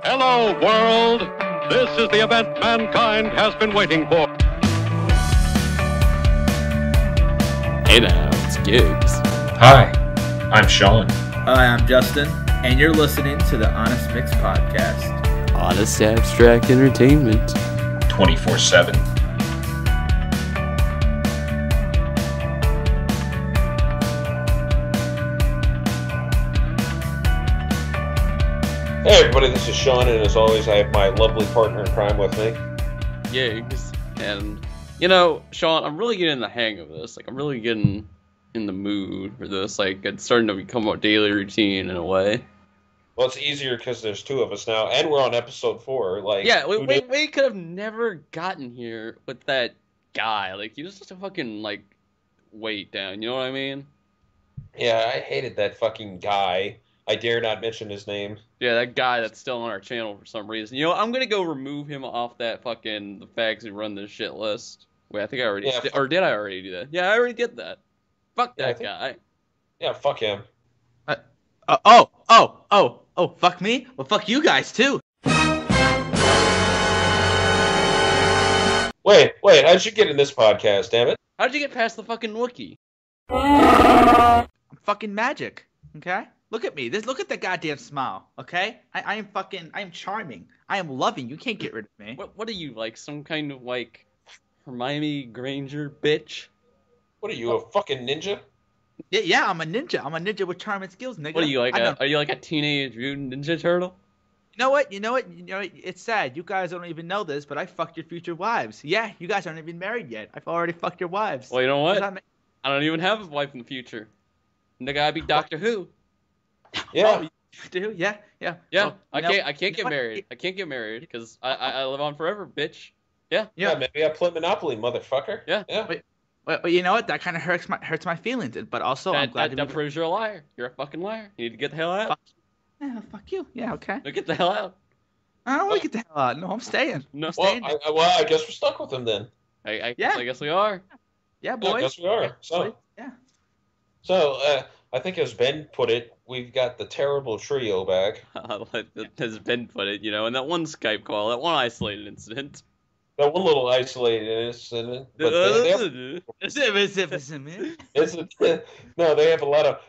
Hello, world! This is the event mankind has been waiting for. Hey now, it's Gibbs. Hi, I'm Sean. Hi, I'm Justin, and you're listening to the Honestmix podcast. Honest abstract entertainment. 24/7. Hey everybody, this is Sean, and as always, I have my lovely partner in crime with me. Gigs. And, you know, Sean, I'm really getting the hang of this. Like, I'm really getting in the mood for this. Like, it's starting to become a daily routine in a way. Well, it's easier because there's two of us now, and we're on episode 4. Like, Yeah, we could have never gotten here with that guy. Like, he was just a fucking, like, weight down. You know what I mean? Yeah, I hated that fucking guy. I dare not mention his name. Yeah, that guy that's still on our channel for some reason. You know, I'm gonna go remove him off that fucking the fags who run this shit list. Wait, I think I already or did I already do that? Yeah, I already did that. Fuck that guy. Yeah, fuck him. Fuck me? Well, fuck you guys too. Wait, how'd you get in this podcast, damn it? How'd you get past the fucking Wookiee? I'm fucking magic, okay? Look at me. Look at that goddamn smile, okay? I am charming. I am loving. You can't get rid of me. What are you, like, some kind of, like, Hermione Granger bitch? What are you, a fucking ninja? Yeah, I'm a ninja. I'm a ninja with charm and skills, nigga. What are you, like, are you like a teenage mutant ninja turtle? You know what? It's sad. You guys don't even know this, but I fucked your future wives. Yeah, you guys aren't even married yet. I've already fucked your wives. Well, you know what? I don't even have a wife in the future. Nigga, I'd be Doctor Who. Yeah. Oh, you do? Yeah. Yeah, Well, I can't get married. I can't get married because I live on forever, bitch. Yeah. Maybe I play Monopoly, motherfucker. Yeah. But you know what? That kind of hurts my feelings. But also, I'm glad that proves you're a liar. You're a fucking liar. You need to get the hell out. Fuck you. Yeah, okay. No, get the hell out. I don't want to get the hell out. No, I'm staying. No. I'm staying. I guess we're stuck with him then. I guess we are. Yeah, boys. I guess we are. So, I think as Ben put it, we've got the terrible trio back. As Ben put it, you know, in that one Skype call, that one isolated incident. That one little isolated incident. But no, they have a lot of.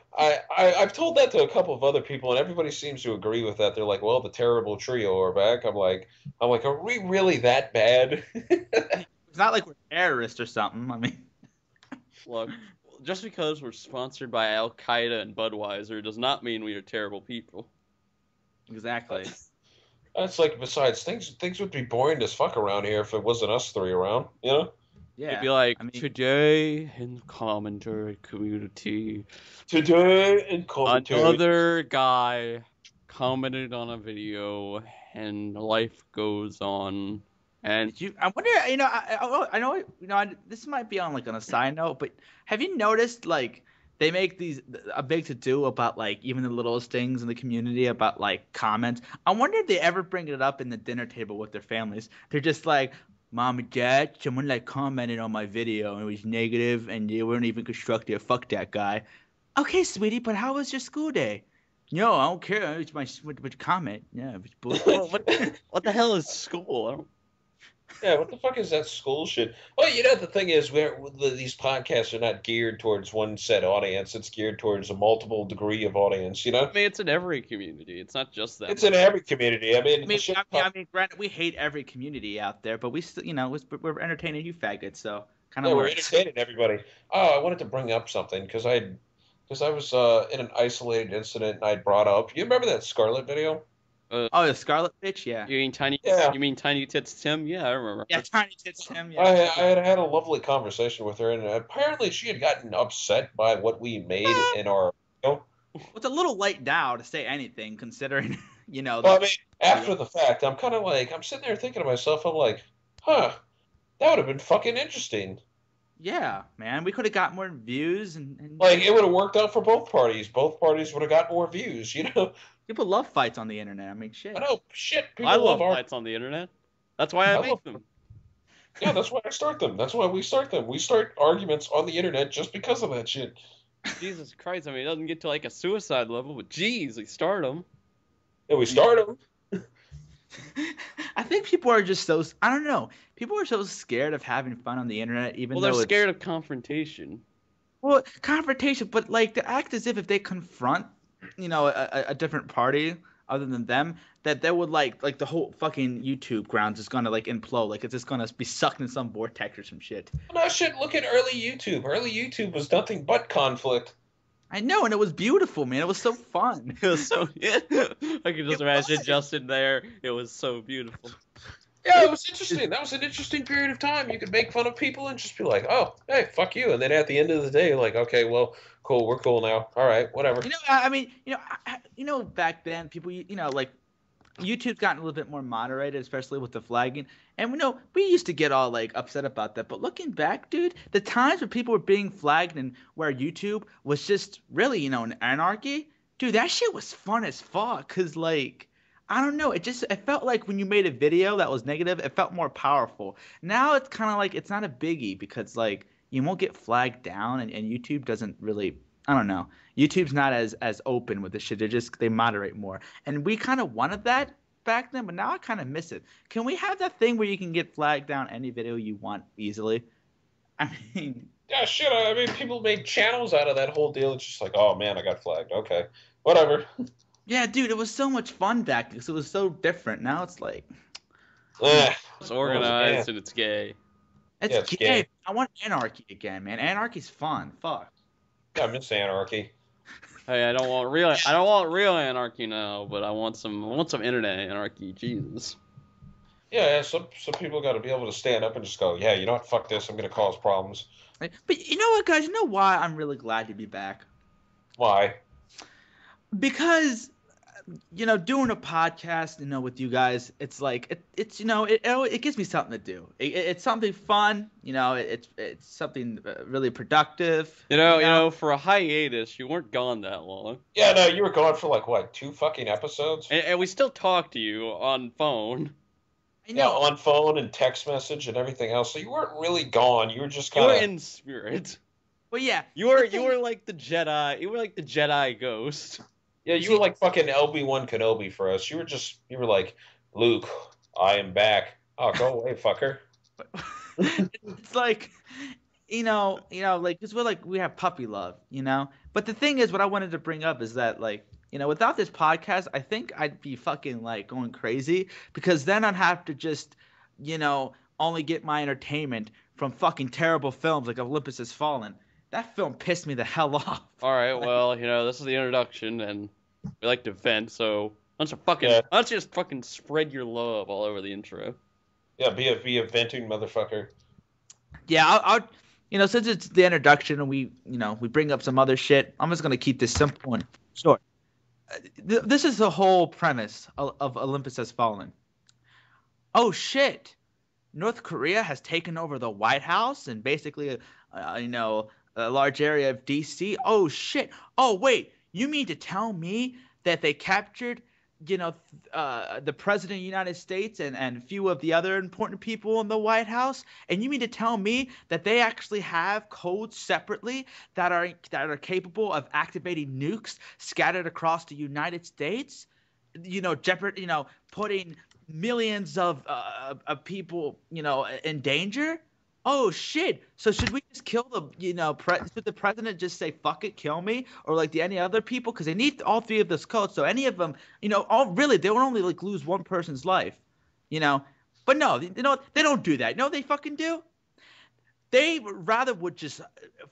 I've told that to a couple of other people, and everybody seems to agree with that. They're like, "Well, the terrible trio are back." I'm like, are we really that bad? It's not like we're terrorists or something. I mean, look, just because we're sponsored by Al Qaeda and Budweiser does not mean we are terrible people. Exactly. That's like, besides, things would be boring as fuck around here if it wasn't us three around, you know? Yeah. It'd be like, today in the commentary community. Another guy commented on a video, and life goes on. And I wonder, I know, this might be on a side note, but have you noticed, like, they make a big to-do about, like, even the littlest things in the community about, like, comments. I wonder if they ever bring it up in the dinner table with their families. They're just like, Mom and Dad, someone, like, commented on my video, and it was negative, and they weren't even constructive. Fuck that guy. Okay, sweetie, but how was your school day? No, I don't care. It's my comment. Yeah, it was bullshit. what the hell is school? Yeah, what the fuck is that school shit? Well, you know, the thing is, these podcasts are not geared towards one set audience. It's geared towards a multiple degree of audience, you know? I mean, it's in every community. It's not just that. It's in every community. I mean, granted, we hate every community out there, but we still, we're entertaining you faggots, so kind of we're entertaining everybody. Oh, I wanted to bring up something, because I was in an isolated incident, and I brought up, you remember that Scarlet video? The Scarlet bitch, yeah. You mean Tiny Tits Tim? Yeah, I remember. Yeah, Tiny Tits Tim. Yeah. I had a lovely conversation with her, and apparently she had gotten upset by what we made in our. It's a little late now to say anything, considering Well, I mean, after the fact, I'm kind of like, I'm sitting there thinking to myself, I'm like, that would have been fucking interesting. Yeah, man, we could have got more views and like it would have worked out for both parties. Both parties would have got more views, you know. People love fights on the internet. I mean, shit. I know, shit. I love fights on the internet. That's why I make them. Yeah, that's why I start them. That's why we start them. We start arguments on the internet just because of that shit. Jesus Christ! I mean, it doesn't get to like a suicide level, but geez, we start them. Yeah, we start them. I think people are just so, I don't know. People are so scared of having fun on the internet, even Well, though they're it's scared of confrontation. well, confrontation, but like to act as if they confront, a different party other than them, that they would like the whole fucking YouTube grounds is gonna like implode, like it's just gonna be sucked in some vortex or some shit. No shit. Look at early YouTube. Early YouTube was nothing but conflict. I know, and it was beautiful, man. It was so fun. It was so yeah. I can just It imagine was. Justin there. It was so beautiful. Yeah, it was interesting. That was an interesting period of time. You could make fun of people and just be like, "Oh, hey, fuck you," and then at the end of the day, like, "Okay, well, cool, we're cool now. All right, whatever." I mean, back then people, like YouTube's gotten a little bit more moderated, especially with the flagging. And we used to get all like upset about that. But looking back, dude, the times when people were being flagged and where YouTube was just really, an anarchy, dude, that shit was fun as fuck. Cause like, I don't know, it felt like when you made a video that was negative, it felt more powerful. Now it's kind of like it's not a biggie because like you won't get flagged down and YouTube doesn't really. I don't know. YouTube's not as open with this shit. They moderate more. And we kind of wanted that back then, but now I kind of miss it. Can we have that thing where you can get flagged down any video you want easily? I mean, Yeah, shit. I mean, people made channels out of that whole deal. It's just like, oh man, I got flagged. Okay, whatever. yeah, dude, it was so much fun back then because it was so different. Now it's like, It's organized yeah. and it's gay. it's gay. gay. I want anarchy again, man. Anarchy's fun. Fuck. I miss anarchy. Hey, I don't want real anarchy now, but I want some internet anarchy. Jesus. Yeah, some people got to be able to stand up and just go, yeah, you know what, fuck this, I'm gonna cause problems. But you know what, guys? You know why I'm really glad to be back? Why? Because doing a podcast, with you guys, it's like it gives me something to do. It's something fun, it's something really productive. For a hiatus, you weren't gone that long. Yeah, no, you were gone for like what, 2 fucking episodes? And we still talk to you on phone. I Yeah, know. on phone and text message and everything else. So you weren't really gone. You were just You kind were of. in spirit. But yeah, You were like the Jedi. You were like the Jedi ghost. Yeah, you were like fucking Obi-Wan Kenobi for us. You were like, Luke, I am back. Oh, go away, fucker. it's like like because we have puppy love, But the thing is, what I wanted to bring up is that like. Without this podcast, I think I'd be fucking like going crazy because then I'd have to just, only get my entertainment from fucking terrible films like Olympus Has Fallen. That film pissed me the hell off. All right, well, this is the introduction, and we like to vent, so why don't you just fucking spread your love all over the intro? Yeah, be a venting motherfucker. Yeah, I'll since it's the introduction and we bring up some other shit, I'm just gonna keep this simple and short. This is the whole premise of Olympus Has Fallen. Oh shit! North Korea has taken over the White House and basically, a large area of D.C. Oh shit! Oh wait, you mean to tell me that they captured, the President of the United States and a few of the other important people in the White House? And you mean to tell me that they actually have codes separately that are capable of activating nukes scattered across the United States? Putting millions of people, in danger? Oh shit! So should we just kill should the president just say fuck it, kill me, or like any other people? Because they need all 3 of those codes. So any of them, they would only like lose one person's life, But no, they don't do that. No, they fucking do. They rather would just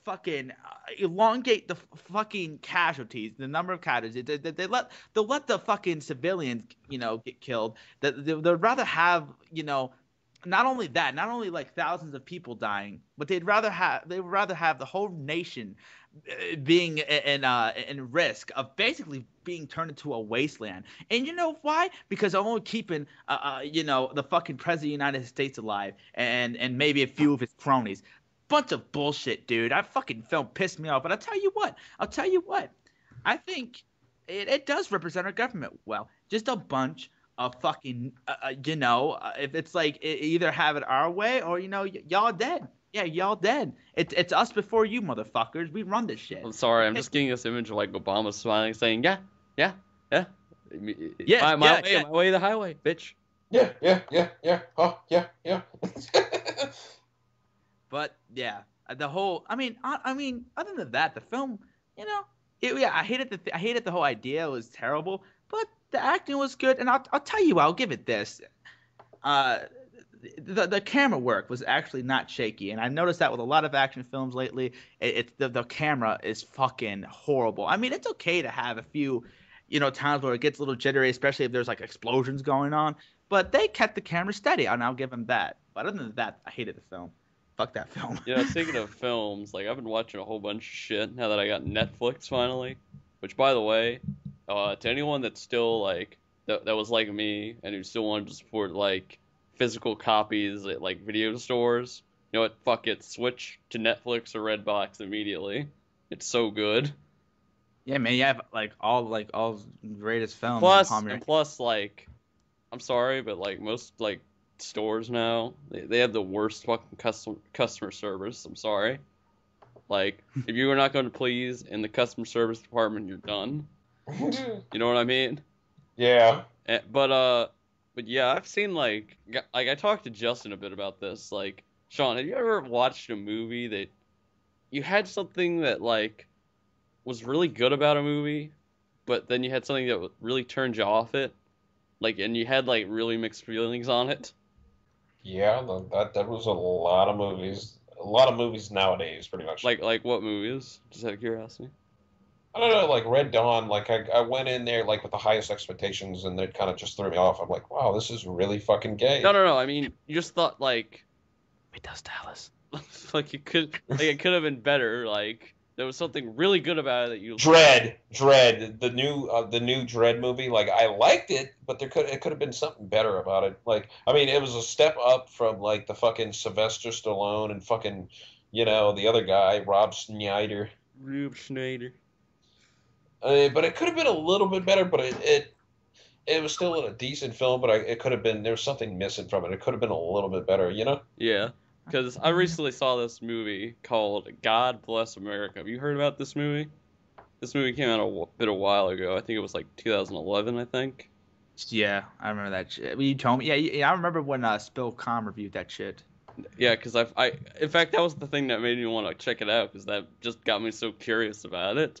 fucking elongate the fucking casualties, the number of casualties. They'll let the fucking civilians, get killed. They'd rather have, not only like thousands of people dying, but they would rather have the whole nation being in risk of basically being turned into a wasteland. And you know why? Because they're only keeping the fucking president of the United States alive and maybe a few of his cronies. Bunch of bullshit, dude. That fucking film pissed me off. But I'll tell you what. I think it does represent our government well. Just a bunch of fucking if it's like either have it our way or y'all dead. Yeah, y'all dead. It's us before you, motherfuckers. We run this shit. I'm sorry, I'm just getting this image of like Obama smiling, saying, yeah. Yeah, My way, the highway, bitch. Yeah, yeah, yeah, yeah. Oh, yeah, yeah. But yeah, the whole. I mean, other than that, the film, you know, yeah, I hated the whole idea. It was terrible, but the acting was good, and I'll tell you, I'll give it this. Uh, the camera work was actually not shaky, and I noticed that with a lot of action films lately. It's the camera is fucking horrible. I mean, it's okay to have a few, times where it gets a little jittery, especially if there's like explosions going on. But they kept the camera steady, and I'll give them that. But other than that, I hated the film. Fuck that film. Speaking of films, like I've been watching a whole bunch of shit now that I got Netflix finally. Which, by the way, to anyone that's still like that was like me and who still wanted to support like physical copies at like video stores, you know what? Fuck it, switch to Netflix or Redbox immediately. It's so good. Yeah, man, you have like all greatest films in Plus, palm your and plus, like, I'm sorry, but like most like stores now, they have the worst fucking customer service. I'm sorry. Like, if you are not going to please in the customer service department, you're done. You know what I mean? Yeah. But yeah, I've seen like I talked to Justin a bit about this. Like, Sean, have you ever watched a movie that you had something that like was really good about a movie, but then you had something that really turned you off it, like, and you had like really mixed feelings on it? Yeah, that was a lot of movies. A lot of movies nowadays, pretty much. Like what movies? Just out of curiosity. I don't know, like Red Dawn. Like I went in there like with the highest expectations, and it kind of just threw me off. I'm like, wow, this is really fucking gay. No. I mean, you just thought like it does Dallas. like it could have been better. Like there was something really good about it that you. Dread, the new Dread movie. Like I liked it, but it could have been something better about it. Like I mean, it was a step up from like the fucking Sylvester Stallone and fucking the other guy Rob Schneider. Rube Schneider. But it could have been a little bit better. But it was still a decent film. But it could have been there was something missing from it. It could have been a little bit better. Yeah. Because I recently saw this movie called God Bless America. Have you heard about this movie? This movie came out a while ago. I think it was like 2011, I think. Yeah, I remember that shit. You told me. Yeah, I remember when Spill Com reviewed that shit. Yeah, because in fact, that was the thing that made me want to check it out, because that just got me so curious about it.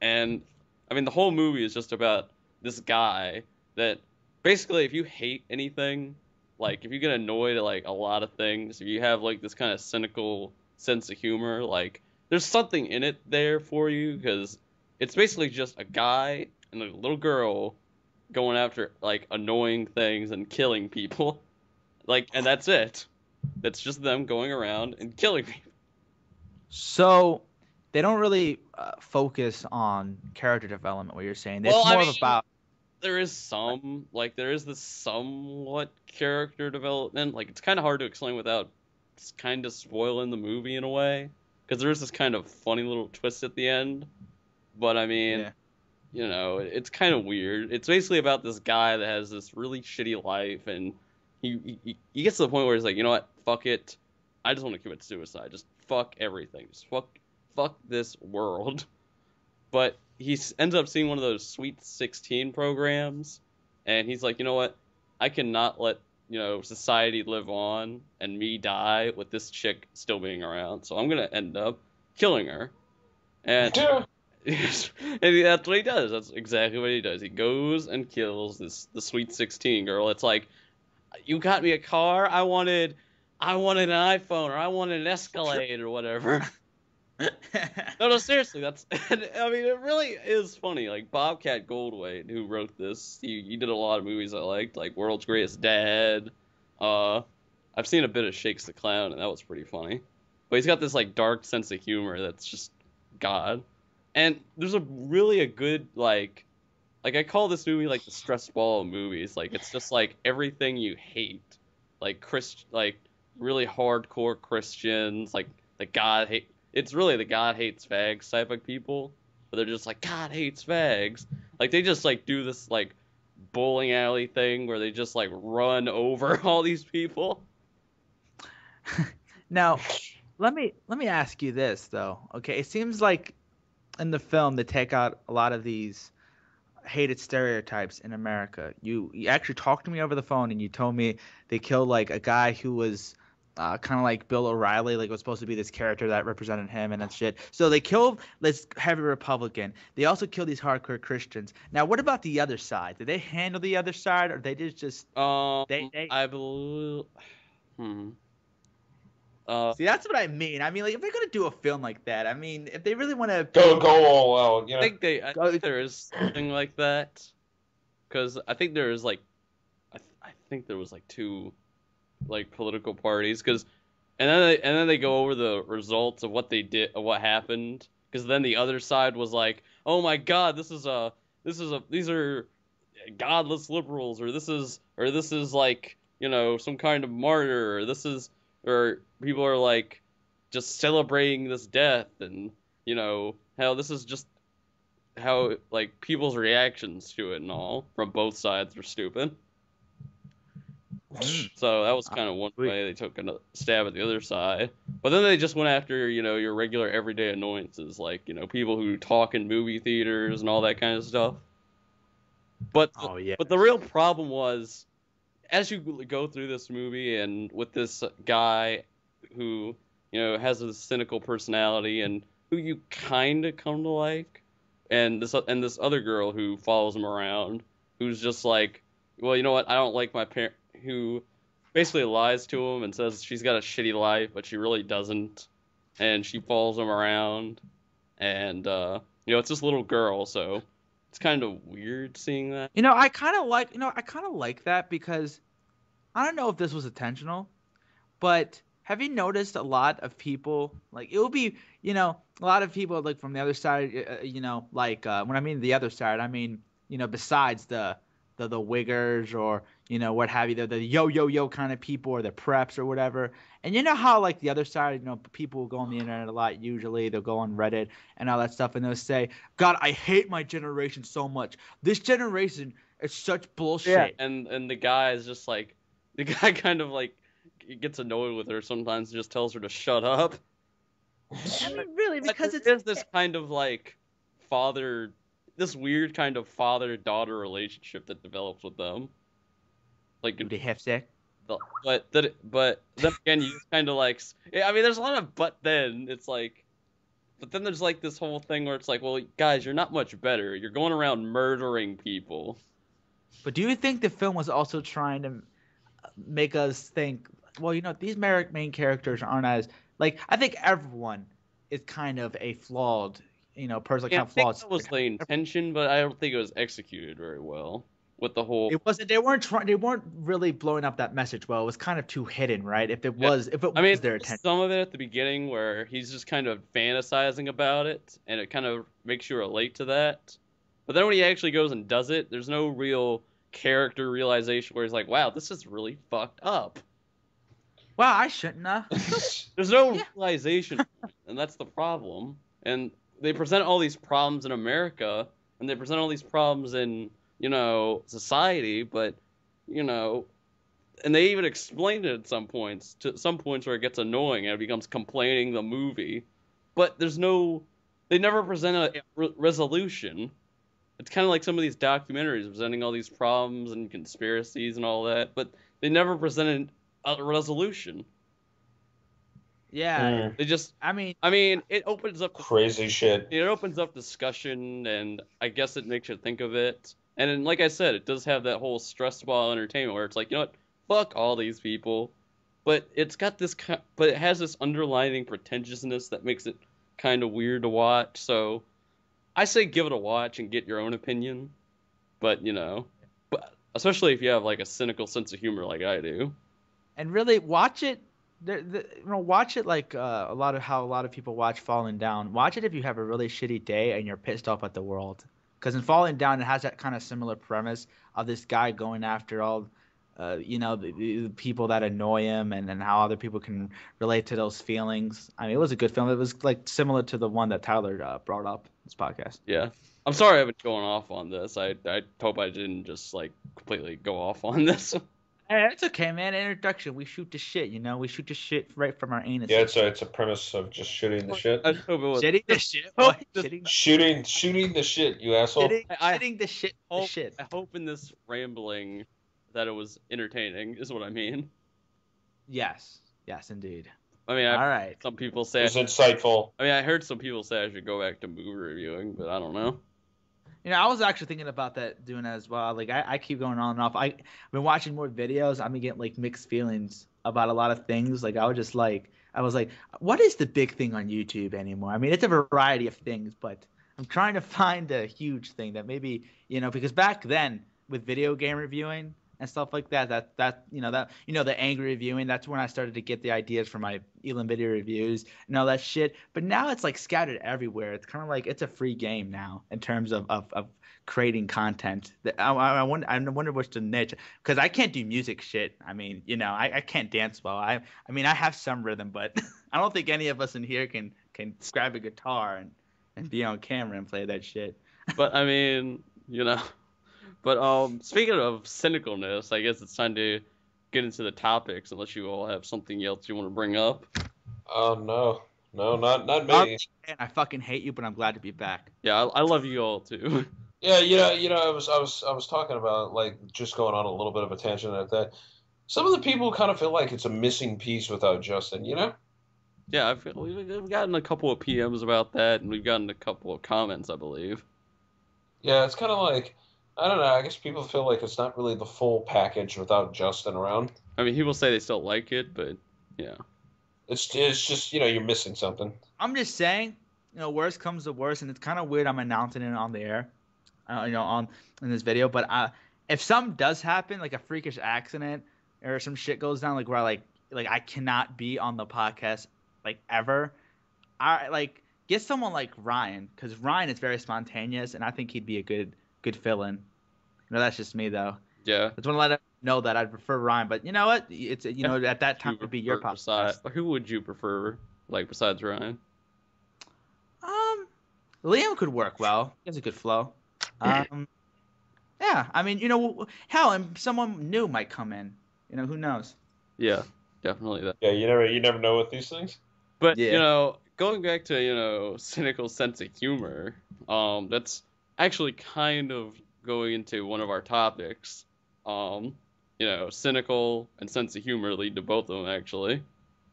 And, I mean, the whole movie is just about this guy that, basically, if you hate anything, like, if you get annoyed at, like, a lot of things, if you have, like, this kind of cynical sense of humor, like, there's something in it there for you, because it's basically just a guy and a little girl going after, like, annoying things and killing people. Like, and that's it. That's just them going around and killing people. So, they don't really focus on character development, what you're saying. It's more about... There is this somewhat character development. Like, it's kind of hard to explain without kind of spoiling the movie in a way. Because there is this kind of funny little twist at the end. But, I mean, it's kind of weird. It's basically about this guy that has this really shitty life, and he gets to the point where he's like, you know what, fuck it. I just want to commit suicide. Just fuck everything. Just fuck this world. But he ends up seeing one of those Sweet 16 programs, and he's like, you know what? I cannot let, society live on and me die with this chick still being around. So I'm going to end up killing her. And, and that's what he does. That's exactly what he does. He goes and kills the Sweet 16 girl. It's like, you got me a car? I wanted an iPhone, or I wanted an Escalade or whatever. No, seriously, I mean, it really is funny. Like, Bobcat Goldthwait, who wrote this, he did a lot of movies I liked, like World's Greatest Dad. I've seen a bit of Shakes the Clown, and that was pretty funny. But he's got this, like, dark sense of humor that's just God. And there's a good, like, I call this movie, like, the stress ball of movies. Like, it's just, like, everything you hate. Like, really hardcore Christians, like, it's really the God hates fags type of people, but they're just like, God hates fags. Like, they just, like, do this, like, bowling alley thing where they just, like, run over all these people. Now, let me ask you this, though. Okay, it seems like in the film they take out a lot of these hated stereotypes in America. You actually talked to me over the phone and you told me they killed like a guy who was kind of like Bill O'Reilly, like was supposed to be this character that represented him and that shit. So they killed this heavy Republican. They also killed these hardcore Christians. Now, what about the other side? Did they handle the other side, or they just they I believe. See, that's what I mean. I mean, like if they're gonna do a film like that, I mean, if they really want to go all out, you know. I think there is something like that, because I think there is like, I think there was like two, like political parties, because, and then they go over the results of what they did, of what happened, because then the other side was like, oh my God, these are godless liberals, or this is like, you know, some kind of martyr, or people are like just celebrating this death, and you know how this is just how like people's reactions to it and all from both sides are stupid. So that was kind of one way they took a stab at the other side. But then they just went after, you know, your regular everyday annoyances, like, you know, people who talk in movie theaters and all that kind of stuff. But but the real problem was, as you go through this movie and with this guy who, you know, has this cynical personality and who you kind of come to like, and this other girl who follows him around, who's just like, well, you know what, I don't like my parent, who basically lies to him and says she's got a shitty life, but she really doesn't, and she follows him around, and you know, it's this little girl, so it's kind of weird seeing that. You know, I kind of like that, because I don't know if this was intentional, but have you noticed a lot of people, like, it will be, you know, a lot of people like from the other side, you know, like when I mean the other side, I mean, you know, besides the wiggers, or, you know, what have you, the yo kind of people, or the preps or whatever. And you know how like the other side, you know, people will go on the internet a lot, usually they'll go on Reddit and all that stuff, and they'll say, God, I hate my generation so much. This generation is such bullshit. Yeah. And the guy is just like, the guy kind of like gets annoyed with her sometimes and just tells her to shut up. I mean, really, because there's this kind of like this weird kind of father-daughter relationship that develops with them. Like, do they have sex? But then again, you kind of like, I mean, there's a lot of but then it's like, but then there's like this whole thing where it's like, well, guys, you're not much better. You're going around murdering people. But do you think the film was also trying to make us think, well, you know, these main characters aren't as, like, I think everyone is kind of a flawed, you know, person. Yeah, kind of flawed. That was the intention, but I don't think it was executed very well with the whole. It wasn't. They weren't really blowing up that message well. It was kind of too hidden, right? If it was their attention. Some of it at the beginning where he's just kind of fantasizing about it, and it kind of makes you relate to that. But then when he actually goes and does it, there's no real character realization where he's like, wow, this is really fucked up. Wow, I shouldn't have. There's no realization, and that's the problem. And they present all these problems in America, and they present all these problems in, you know, society, but, you know, and they even explained it at some points where it gets annoying and it becomes complaining the movie. But they never present a resolution. It's kind of like some of these documentaries presenting all these problems and conspiracies and all that, but they never presented a resolution. Yeah, they just. I mean, it opens up crazy shit. It opens up discussion, and I guess it makes you think of it. And then, like I said, it does have that whole stress ball entertainment where it's like, you know what, fuck all these people, but it's got this, but it has this underlying pretentiousness that makes it kind of weird to watch. So, I say give it a watch and get your own opinion, but you know, especially if you have like a cynical sense of humor like I do. And really watch it. Watch it like a lot of people watch Falling Down. Watch it if you have a really shitty day and you're pissed off at the world. Because in Falling Down, it has that kind of similar premise of this guy going after all, you know, the people that annoy him, and how other people can relate to those feelings. I mean, it was a good film. It was like similar to the one that Tyler brought up in this podcast. Yeah. I'm sorry I've been going off on this. I hope I didn't just like completely go off on this. Hey, that's okay, man. Introduction. We shoot the shit, you know. We shoot the shit right from our anus. Yeah, it's a premise of just shooting the shit. I just hope it was. Shitting the shit. Hope What? this- Shooting the shit, you asshole. Shitting the shit. The Hope, shit. I hope in this rambling that it was entertaining, is what I mean. Yes. Yes, indeed. I mean, All right. some people It say. was insightful. I mean, I heard some people say I should go back to movie reviewing, but I don't know. You know, I was actually thinking about that, doing that as well. Like, I keep going on and off. I've been watching more videos. I've been getting like mixed feelings about a lot of things. Like, I was like, what is the big thing on YouTube anymore? I mean, it's a variety of things, but I'm trying to find a huge thing that maybe, you know, because back then with video game reviewing and stuff like that, the angry reviewing, that's when I started to get the ideas for my Elam video reviews and all that shit. But now it's like scattered everywhere. It's kind of like it's a free game now in terms of creating content. I wonder what's the niche, because I can't do music shit. I mean, you know, I can't dance well. I mean, I have some rhythm, but I don't think any of us in here can grab a guitar and be on camera and play that shit. But I mean, you know. But speaking of cynicalness, I guess it's time to get into the topics. Unless you all have something else you want to bring up. Oh no, not me. And I fucking hate you, but I'm glad to be back. Yeah, I love you all too. Yeah, I was talking about like just going on a little bit of a tangent at that. Some of the people kind of feel like it's a missing piece without Justin, you know? Yeah, we've gotten a couple of PMs about that, and we've gotten a couple of comments, I believe. Yeah, it's kind of like, I don't know, I guess people feel like it's not really the full package without Justin around. I mean, people say they still like it, but yeah. It's just, you're missing something. I'm just saying, you know, worst comes to worst, and it's kind of weird I'm announcing it on the air, in this video. But if something does happen, like a freakish accident or some shit goes down, like where I cannot be on the podcast like ever, I get someone like Ryan, because Ryan is very spontaneous, and I think he'd be a good fill-in. You know, that's just me though. Yeah. I just want to let him know that I'd prefer Ryan, but you know what? It's at that time it'd be your podcast. Who would you prefer, like besides Ryan? Liam could work well. He has a good flow. Yeah, I mean, you know, hell, and someone new might come in. You know, who knows? Yeah, definitely that. Yeah, you never know with these things. But Yeah. you know, going back to cynical sense of humor, that's actually kind of going into one of our topics. Cynical and sense of humor lead to both of them actually.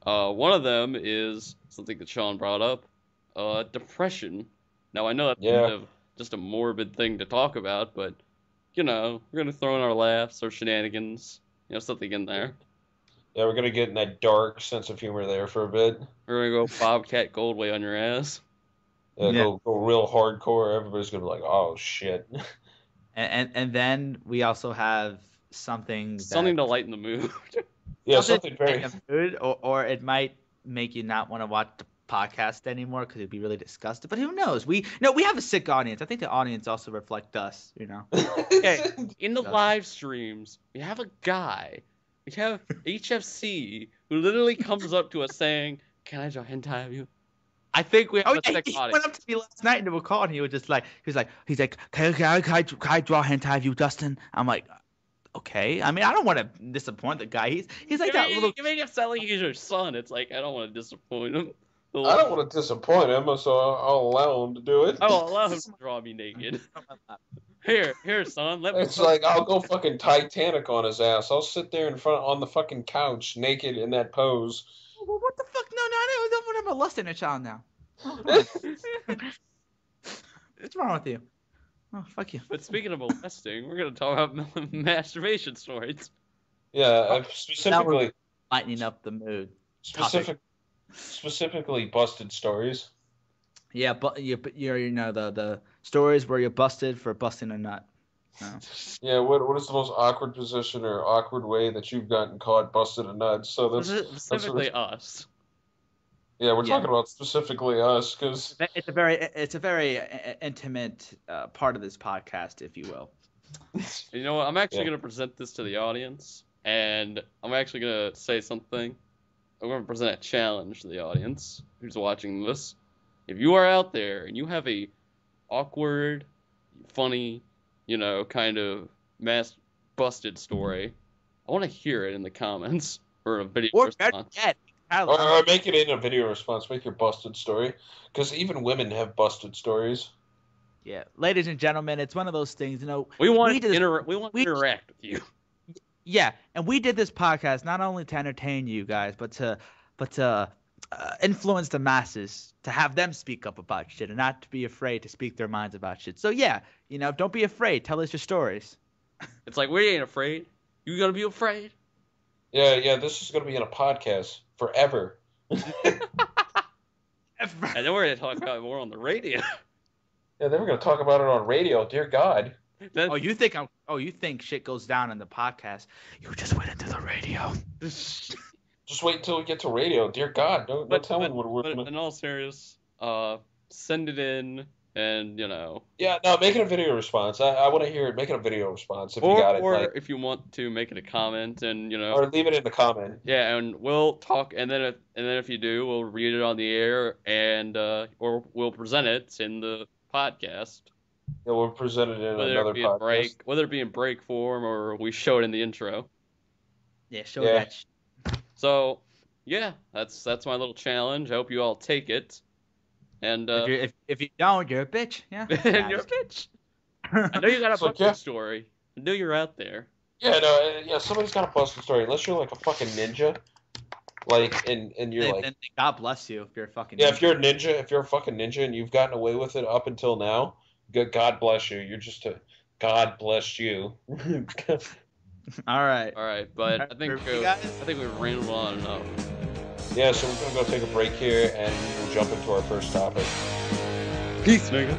One of them is something that Sean brought up, depression. Now I know that's kind of just a morbid thing to talk about, but we're gonna throw in our laughs, our shenanigans, something in there. Yeah, we're gonna get in that dark sense of humor there for a bit. We're gonna go Bobcat Goldway on your ass. Yeah, Yeah. Go real hardcore. Everybody's gonna be like, "Oh shit." And then we also have something to lighten the mood. Yeah, something to very. make a mood, or it might make you not want to watch the podcast anymore because it'd be really disgusting. But who knows? We have a sick audience. I think the audience also reflect us. You know. Okay, in the live streams, we have a guy. We have HFC who literally comes up to us saying, "Can I draw hentai of you?" I think we have a sick He audience. went up to me last night into a call and he was just like, he's like, can I draw hentai of you, Dustin? I'm like, okay. I mean, I don't want to disappoint the guy. He's like that little. You make it sound like he's your son. It's like I don't want to disappoint him. I don't want to disappoint him, so I'll allow him to do it. I will allow him to draw me naked. Here, son. Let me. It's like I'll go fucking Titanic on his ass. I'll sit there in front on the fucking couch naked in that pose. Well, what the fuck? No, I don't want to molest a child now. Oh, what's wrong with you? Oh, fuck you. But speaking of molesting, we're gonna talk about masturbation stories. Yeah, specifically Lightening up the mood. Topic. Specifically busted stories. Yeah, but you're the stories where you're busted for busting a nut. No. Yeah, what is the most awkward position or awkward way that you've gotten caught busted a nut? So Specifically us. Yeah, we're talking about specifically us because it's a very intimate part of this podcast, if you will. You know what? I'm actually going to present this to the audience, and I'm actually going to say something. I'm going to present a challenge to the audience who's watching this. If you are out there and you have a awkward, funny, kind of busted story, I want to hear it in the comments or a video Or better response. yet, Or make it in a video response. Make your busted story. Because even women have busted stories. yeah, ladies and gentlemen, it's one of those things. You know, We want we to did- interact with you. Yeah, and we did this podcast not only to entertain you guys, but to influence the masses, to have them speak up about shit and not to be afraid to speak their minds about shit. So yeah, you know, don't be afraid. Tell us your stories. It's like, we ain't afraid. You gonna be afraid? Yeah, this is going to be in a podcast forever. And then we're gonna talk about it more on the radio. Yeah, they were going to talk about it on radio. Dear God. Then, you think shit goes down in the podcast? You just went into the radio. Just wait until we get to radio. Dear God. Don't tell me what we're but going to... in all seriousness, send it in, and you know. Yeah, no, make it a video response. I want to hear it. Make it a video response if you got it. Or if you want to make it a comment, and you know. Or leave it in the comment. Yeah, and we'll talk, and then if you do, we'll read it on the air, and or we'll present it in the podcast. Yeah, we'll present it in another podcast. Whether it be in break form or we show it in the intro. Yeah, show Yeah. that. So, yeah, that's my little challenge. I hope you all take it. And If you don't, you're a bitch. Yeah. and you're a bitch. I know you got a It's like, busted yeah. story. I know you're out there. Yeah, somebody's got a busted story. Unless you're like a fucking ninja. Like, and you're like... Then God bless you if you're a fucking. Yeah, if you're a ninja, if you're a fucking ninja and you've gotten away with it up until now, God bless you. You're just a... God bless you. All right. All right, but I think You guys? we've rambled on enough. Yeah, so we're going to go take a break here and we'll jump into our first topic. Peace, nigga.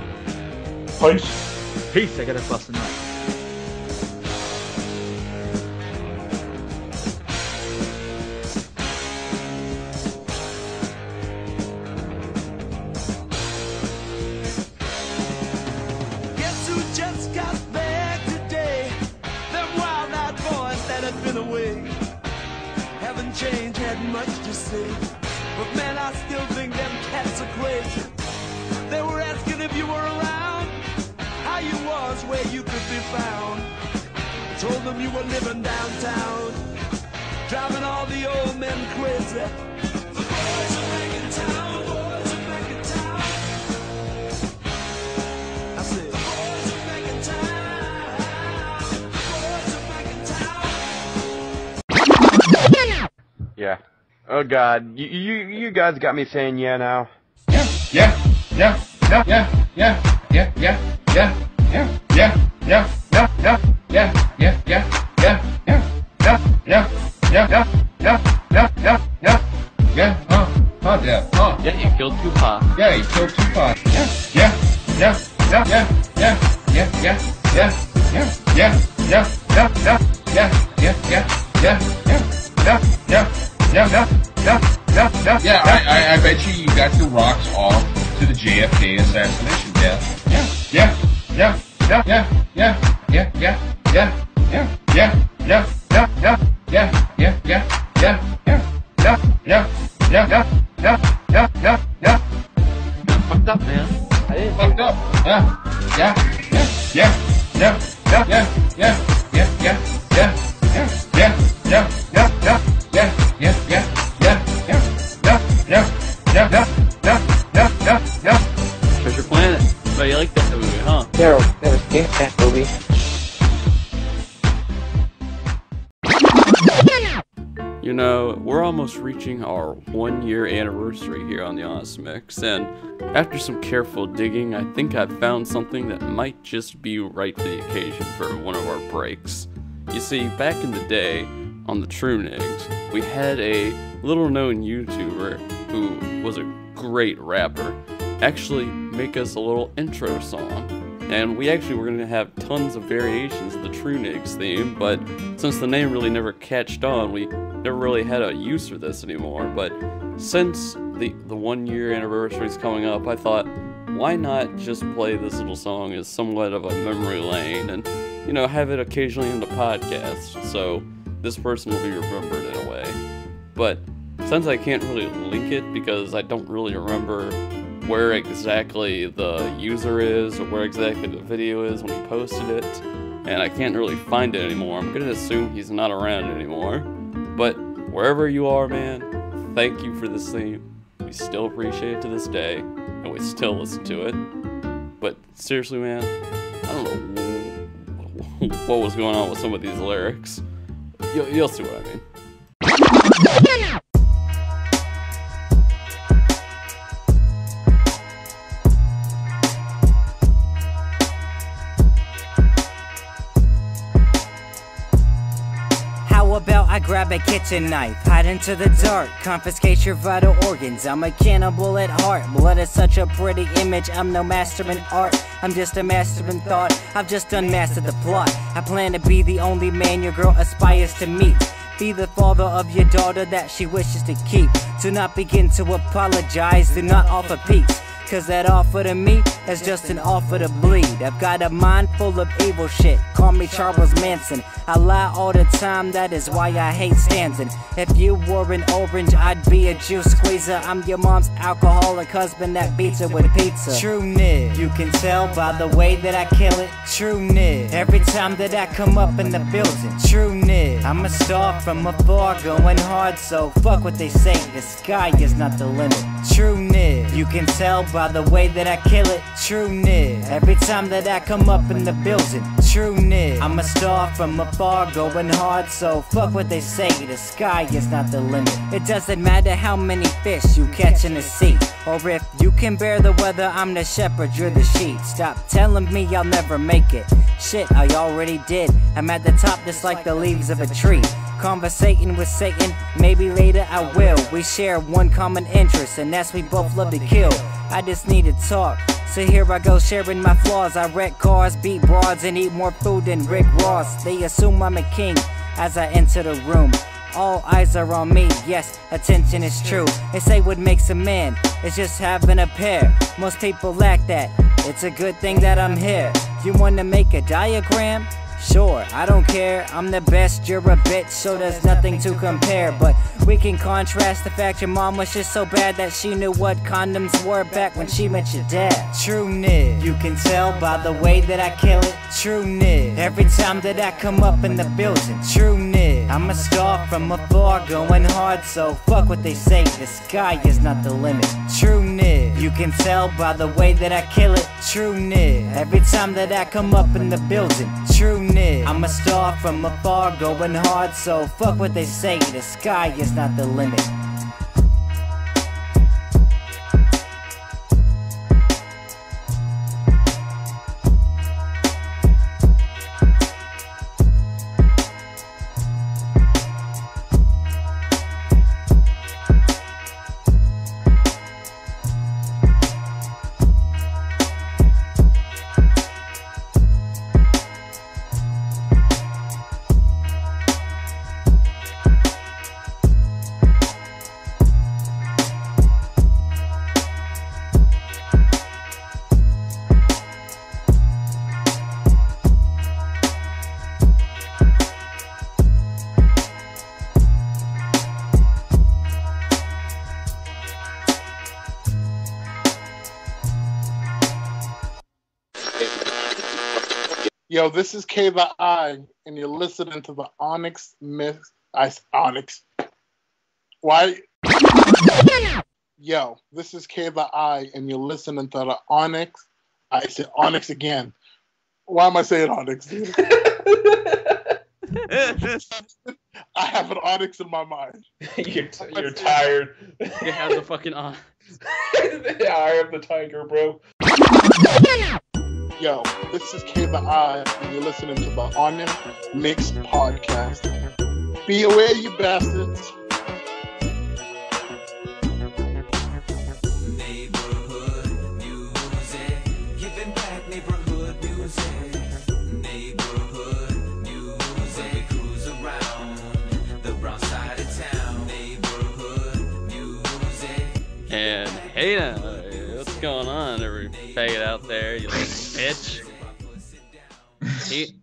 Peace. Peace. I gotta bust a nut. Guess who just got back today? Them wild-eyed boys that had been away haven't changed, had much to say. But man, I still think them cats are crazy. They were asking if you were around, how you was, where you could be found. I told them you were living downtown, driving all the old men crazy. The boys are back in town, boys are back in town. I said, boys are back in town, boys are back in town. Yeah. Oh God, you guys got me saying yeah now. Yeah, you killed Tupac. Yeah, he killed Tupac. Yeah, I bet you got the rocks off to the JFK assassination death. Fucked up, man. Fucked up. Treasure Planet. But you like that movie, huh? That was a that movie. You know, we're almost reaching our 1-year anniversary here on the Honestmix, and after some careful digging, I think I've found something that might just be right for the occasion for one of our breaks. You see, back in the day, on the True Nigs, we had a little-known YouTuber who was a great rapper actually make us a little intro song. And we actually were going to have tons of variations of the True Nigs theme, but since the name really never catched on, we never really had a use for this anymore. But since the 1-year anniversary is coming up, I thought, why not just play this little song as somewhat of a memory lane and, you know, have it occasionally in the podcast, so this person will be remembered in a way. But since I can't really link it because I don't really remember where exactly the user is or where exactly the video is when he posted it, and I can't really find it anymore. I'm gonna assume he's not around anymore. But wherever you are, man, thank you for this theme. We still appreciate it to this day, and we still listen to it. But seriously, man, I don't know what was going on with some of these lyrics. You'll see what I mean. How about I grab a kitchen knife, hide into the dark, confiscate your vital organs? I'm a cannibal at heart. Blood is such a pretty image. I'm no master in art, I'm just a master in thought. I've just unmastered the plot. I plan to be the only man your girl aspires to meet. Be the father of your daughter that she wishes to keep. Do not begin to apologize, do not offer peace, cause that offer to me is just an offer to bleed. I've got a mind full of evil shit, call me Charles Manson. I lie all the time, that is why I hate Stanton. If you were an orange, I'd be a juice squeezer. I'm your mom's alcoholic husband that beats her with pizza. True nigga, you can tell by the way that I kill it. True nigga, every time that I come up in the building. True nigga, I'm a star from afar, going hard, so fuck what they say, the sky is not the limit. True nigga, you can tell by the way that I kill it. True nigga, every time that I come up in the building. True nigga, I'm a star from afar, going hard, so fuck what they say, the sky is not the limit. It doesn't matter how many fish you catch in the sea, or if you can bear the weather, I'm the shepherd, you're the sheep. Stop telling me I'll never make it. Shit, I already did. I'm at the top just like the leaves of a tree. Conversating with Satan, maybe later I will. We share one common interest, and that's we both love to kill. I just need to talk, so here I go sharing my flaws. I wreck cars, beat broads, and eat more food than Rick Ross. They assume I'm a king as I enter the room. All eyes are on me, yes, attention is true. They say what makes a man is just having a pair. Most people lack that, it's a good thing that I'm here. You wanna make a diagram? Sure, I don't care, I'm the best, you're a bitch, so there's nothing to compare. But we can contrast the fact your mom was just so bad that she knew what condoms were back when she met your dad. True nigga, you can tell by the way that I kill it. True nigga, every time that I come up in the building. True nigga, I'm a star from afar, going hard, so fuck what they say, the sky is not the limit. True nigga, you can tell by the way that I kill it. True nigga, every time that I come up in the building. True nigga, I'm a star from afar, going hard, so fuck what they say, the sky is not the limit. Yo, this is K the I, and you're listening to the Honestmix. Onyx. Why? Yo, this is K the I, and you're listening to the Onyx. I said Onyx again. Why am I saying Onyx? I have an Onyx in my mind. You're tired. You have the fucking on. Yeah, I am the tiger, bro. Yo, this is K the I, and you're listening to the Honestmix podcast. Be aware, you bastards. Neighborhood music, giving back neighborhood music. Neighborhood music, we cruise around the brown side of town. Neighborhood music. And hey now, what's going on, every faggot out there, you little bitch? Hate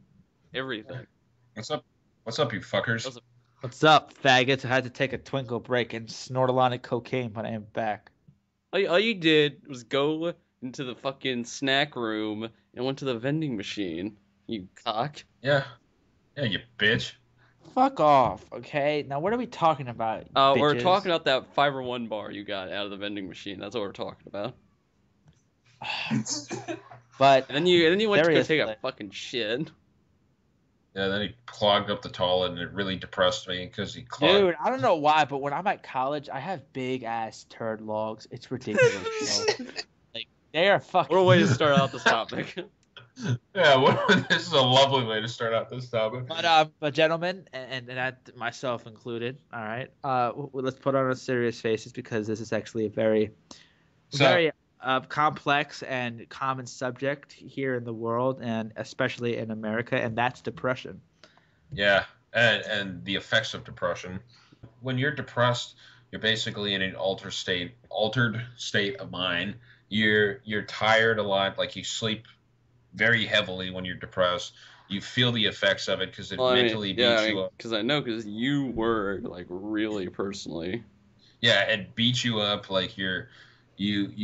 everything. What's up? What's up, you fuckers? What's up? What's up, faggots? I had to take a twinkle break and snort a lot of cocaine, but I am back. All you did was go into the fucking snack room and went to the vending machine You cock. Yeah. Yeah, you bitch. Fuck off, okay? Now what are we talking about? We're bitches? talking about that Fiber One bar you got out of the vending machine. That's what we're talking about. But And then you went to go take seriously. a fucking shit. Yeah, then he clogged up the toilet, and it really depressed me because he clogged. Dude, I don't know why, but when I'm at college, I have big ass turd logs. It's ridiculous. Bro. Like they are fucking. What a way to start out this topic. Yeah, this is a lovely way to start out this topic. But gentlemen, and that myself included, all right. Let's put on our serious faces because this is actually a very complex and common subject here in the world, and especially in America, and that's depression. Yeah, and the effects of depression. When you're depressed, you're basically in an altered state of mind. You're tired a lot, like you sleep very heavily when you're depressed. You feel the effects of it because it mentally beats you up. Because you were like really personally. Yeah, it beats you up like you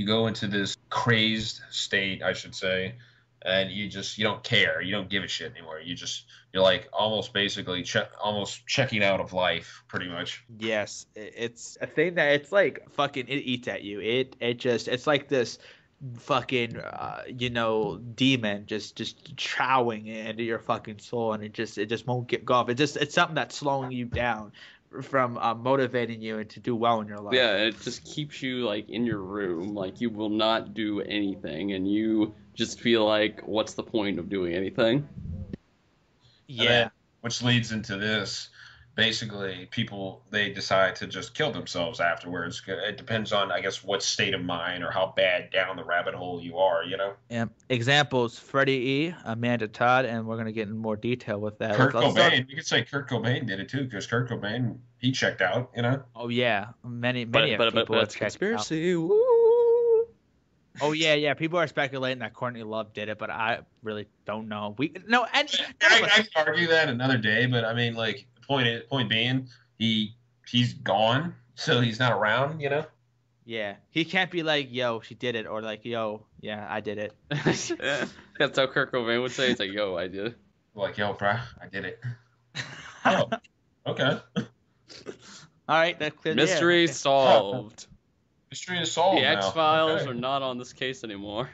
go into this crazed state, I should say, and you don't care. You don't give a shit anymore. You're like almost basically almost checking out of life, pretty much. Yes, it's a thing that it's like fucking it eats at you. It's like this fucking demon just chowing into your fucking soul, and it just won't go off. It's something that's slowing you down from motivating you and to do well in your life. Yeah, it just keeps you like in your room, like you will not do anything, and you just feel like, what's the point of doing anything? Yeah, which leads into this. Basically, people, they decide to just kill themselves afterwards. It depends on, I guess, what state of mind or how bad down the rabbit hole you are, you know? Yeah. Examples: Freddie E., Amanda Todd, and we're going to get in more detail with that. Kurt Cobain. We could say Kurt Cobain did it too, because Kurt Cobain, he checked out, you know? Oh, yeah. Many people have checked conspiracy. out. Woo! Oh, yeah. People are speculating that Courtney Love did it, but I really don't know. I can argue that another day, but I mean, like, point being, he's gone, so he's not around, you know? Yeah, he can't be like, yo, she did it, or like, yo, yeah, I did it. That's how Kurt Cobain would say. It's like, yo, I did it. Like, yo, bro, I did it. Oh, okay. All right, that cleared Mystery solved. Mystery is solved. The now. X-Files are not on this case anymore.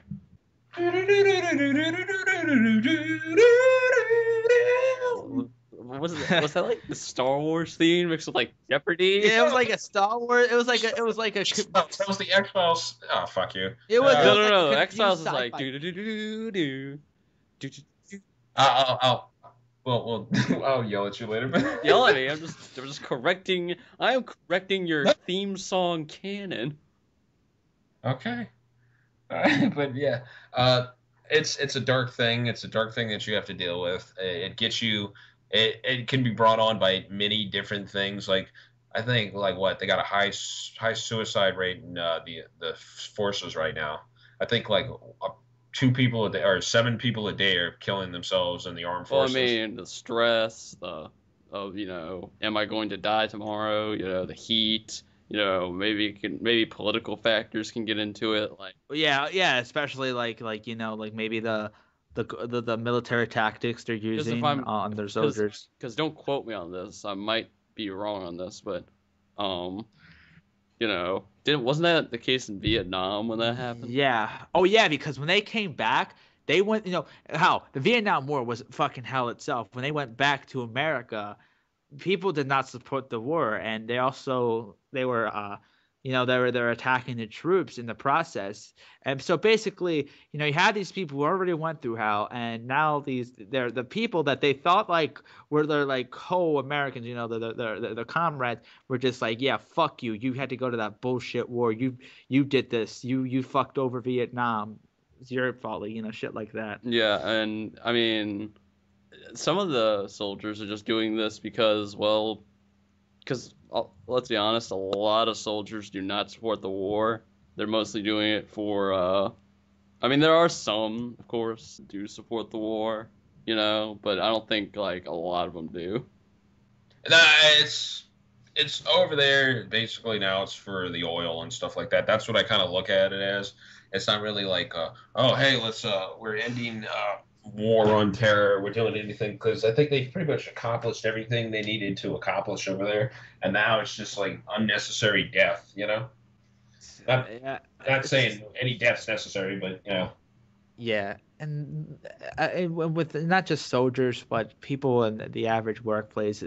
Was that like the Star Wars theme mixed with like Jeopardy? Yeah, it was like a Star Wars. It was like a. That was the X-Files. Oh, fuck you. It was no. X-Files is like do. Well, I'll yell at you later. Yell at me. I'm just correcting. I am correcting your theme song canon. Okay. But yeah, it's a dark thing. It's a dark thing that you have to deal with. It gets you. It can be brought on by many different things. Like, I think, like, what, they got a high suicide rate in the forces right now. I think like 2 people a day or 7 people a day are killing themselves in the armed forces. Well, I mean, the stress, of am I going to die tomorrow? The heat. Maybe political factors can get into it. Like, yeah, especially like maybe the military tactics they're using on their soldiers. Because don't quote me on this, I might be wrong on this, but wasn't that the case in Vietnam when that happened? Yeah. Oh yeah, because when they came back, they went. How the Vietnam War was fucking hell itself. When they went back to America, people did not support the war, and they were they're attacking the troops in the process. And so basically, you had these people who already went through hell, and now they're the people that they thought like were their like co-Americans, the comrades, were just like, yeah, fuck you. You had to go to that bullshit war. You did this. You fucked over Vietnam. It's your fault, shit like that. Yeah, and I mean, some of the soldiers are just doing this because let's be honest, a lot of soldiers do not support the war. They're mostly doing it for, there are some, of course, do support the war, but I don't think, like, a lot of them do. It's over there, basically now it's for the oil and stuff like that. That's what I kind of look at it as. It's not really like, oh, hey, we're ending war on terror. We're doing anything because I think they pretty much accomplished everything they needed to accomplish over there, and now it's just like unnecessary death. Not Yeah, not saying any death's necessary, but yeah, and with not just soldiers, but people in the average workplace,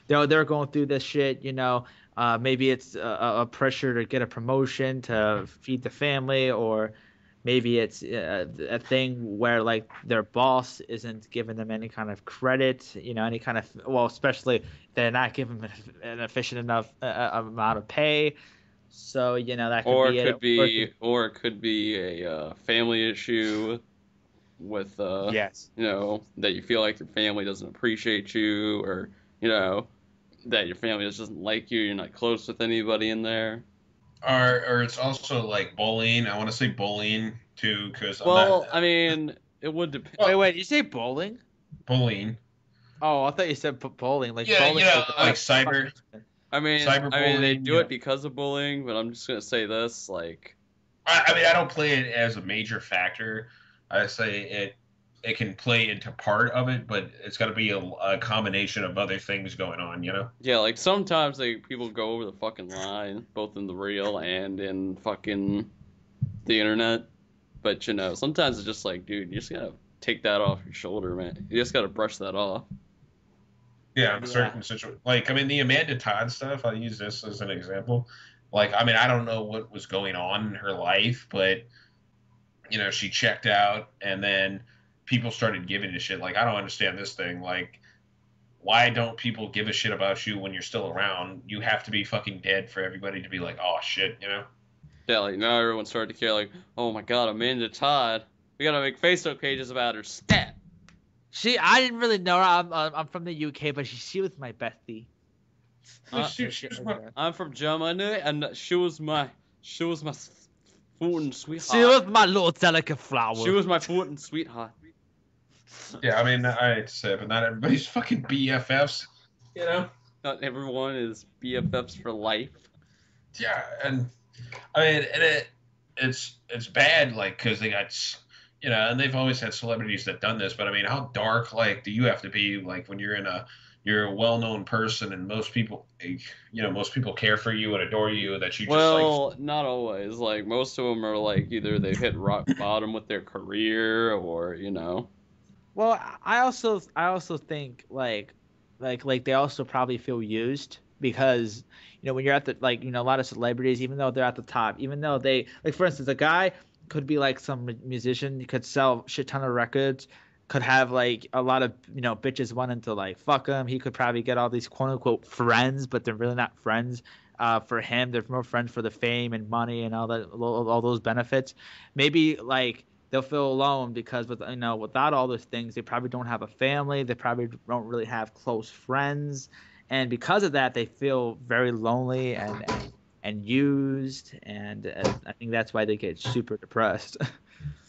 they're going through this shit. Maybe it's a pressure to get a promotion to feed the family, or maybe it's a thing where like their boss isn't giving them any kind of credit. Any kind of especially if they're not giving them an efficient enough amount of pay. So that could Or be it it. could be, or it could be a family issue with Yes. that you feel like your family doesn't appreciate you, or that your family just doesn't like you. You're not close with anybody in there. or it's also like bullying. I want to say bullying too, because I'm Well, not I mean, it would depend. Wait, did you say bowling? bullying. Oh, I thought you said bowling. Like Yeah, bowling, like cyber I mean, they cyberbullying. do it because of bullying, but I'm just gonna say this, like, I mean, I don't play it as a major factor. I say it can play into part of it, but it's got to be a combination of other things going on. yeah, like sometimes people go over the fucking line, both in the real and in fucking the internet. But sometimes it's just like, dude, you just gotta take that off your shoulder, man. You just gotta brush that off. Yeah, in certain situations. Like, I mean, the Amanda Todd stuff, I'll use this as an example. Like, I mean, I don't know what was going on in her life, but, she checked out, and then people started giving a shit. Like, I don't understand this thing. Like, why don't people give a shit about you when you're still around? You have to be fucking dead for everybody to be like, oh, shit, Yeah, like now everyone started to care, like, oh my god, Amanda Todd. We gotta make Facebook pages about her. Stat. I didn't really know her. I'm from the UK, but she was my bestie. I'm from Germany, and she was my foot and sweetheart. She was my little delicate flower. She was my foot and sweetheart. Yeah, I mean, I hate to say it, but not everybody's fucking BFFs, Not everyone is BFFs for life. Yeah, and I mean, and it's bad, like, because they got, and they've always had celebrities that done this, but I mean, how dark, like, do you have to be, like, when you're a well-known person, and most people care for you and adore you, that you just, well, not always. Like, most of them are, like, either they've hit rock bottom with their career, or, Well, I also think like they also probably feel used because when you're at the a lot of celebrities, even though they're at the top, even though they, like, for instance, a guy could be like some musician, could sell shit ton of records, could have like a lot of bitches wanting to like fuck him. He could probably get all these quote unquote friends, but they're really not friends. For him, they're more friends for the fame and money and all those benefits. Maybe like they'll feel alone because without all those things, they probably don't have a family. They probably don't really have close friends, and because of that, they feel very lonely and used. And I think that's why they get super depressed.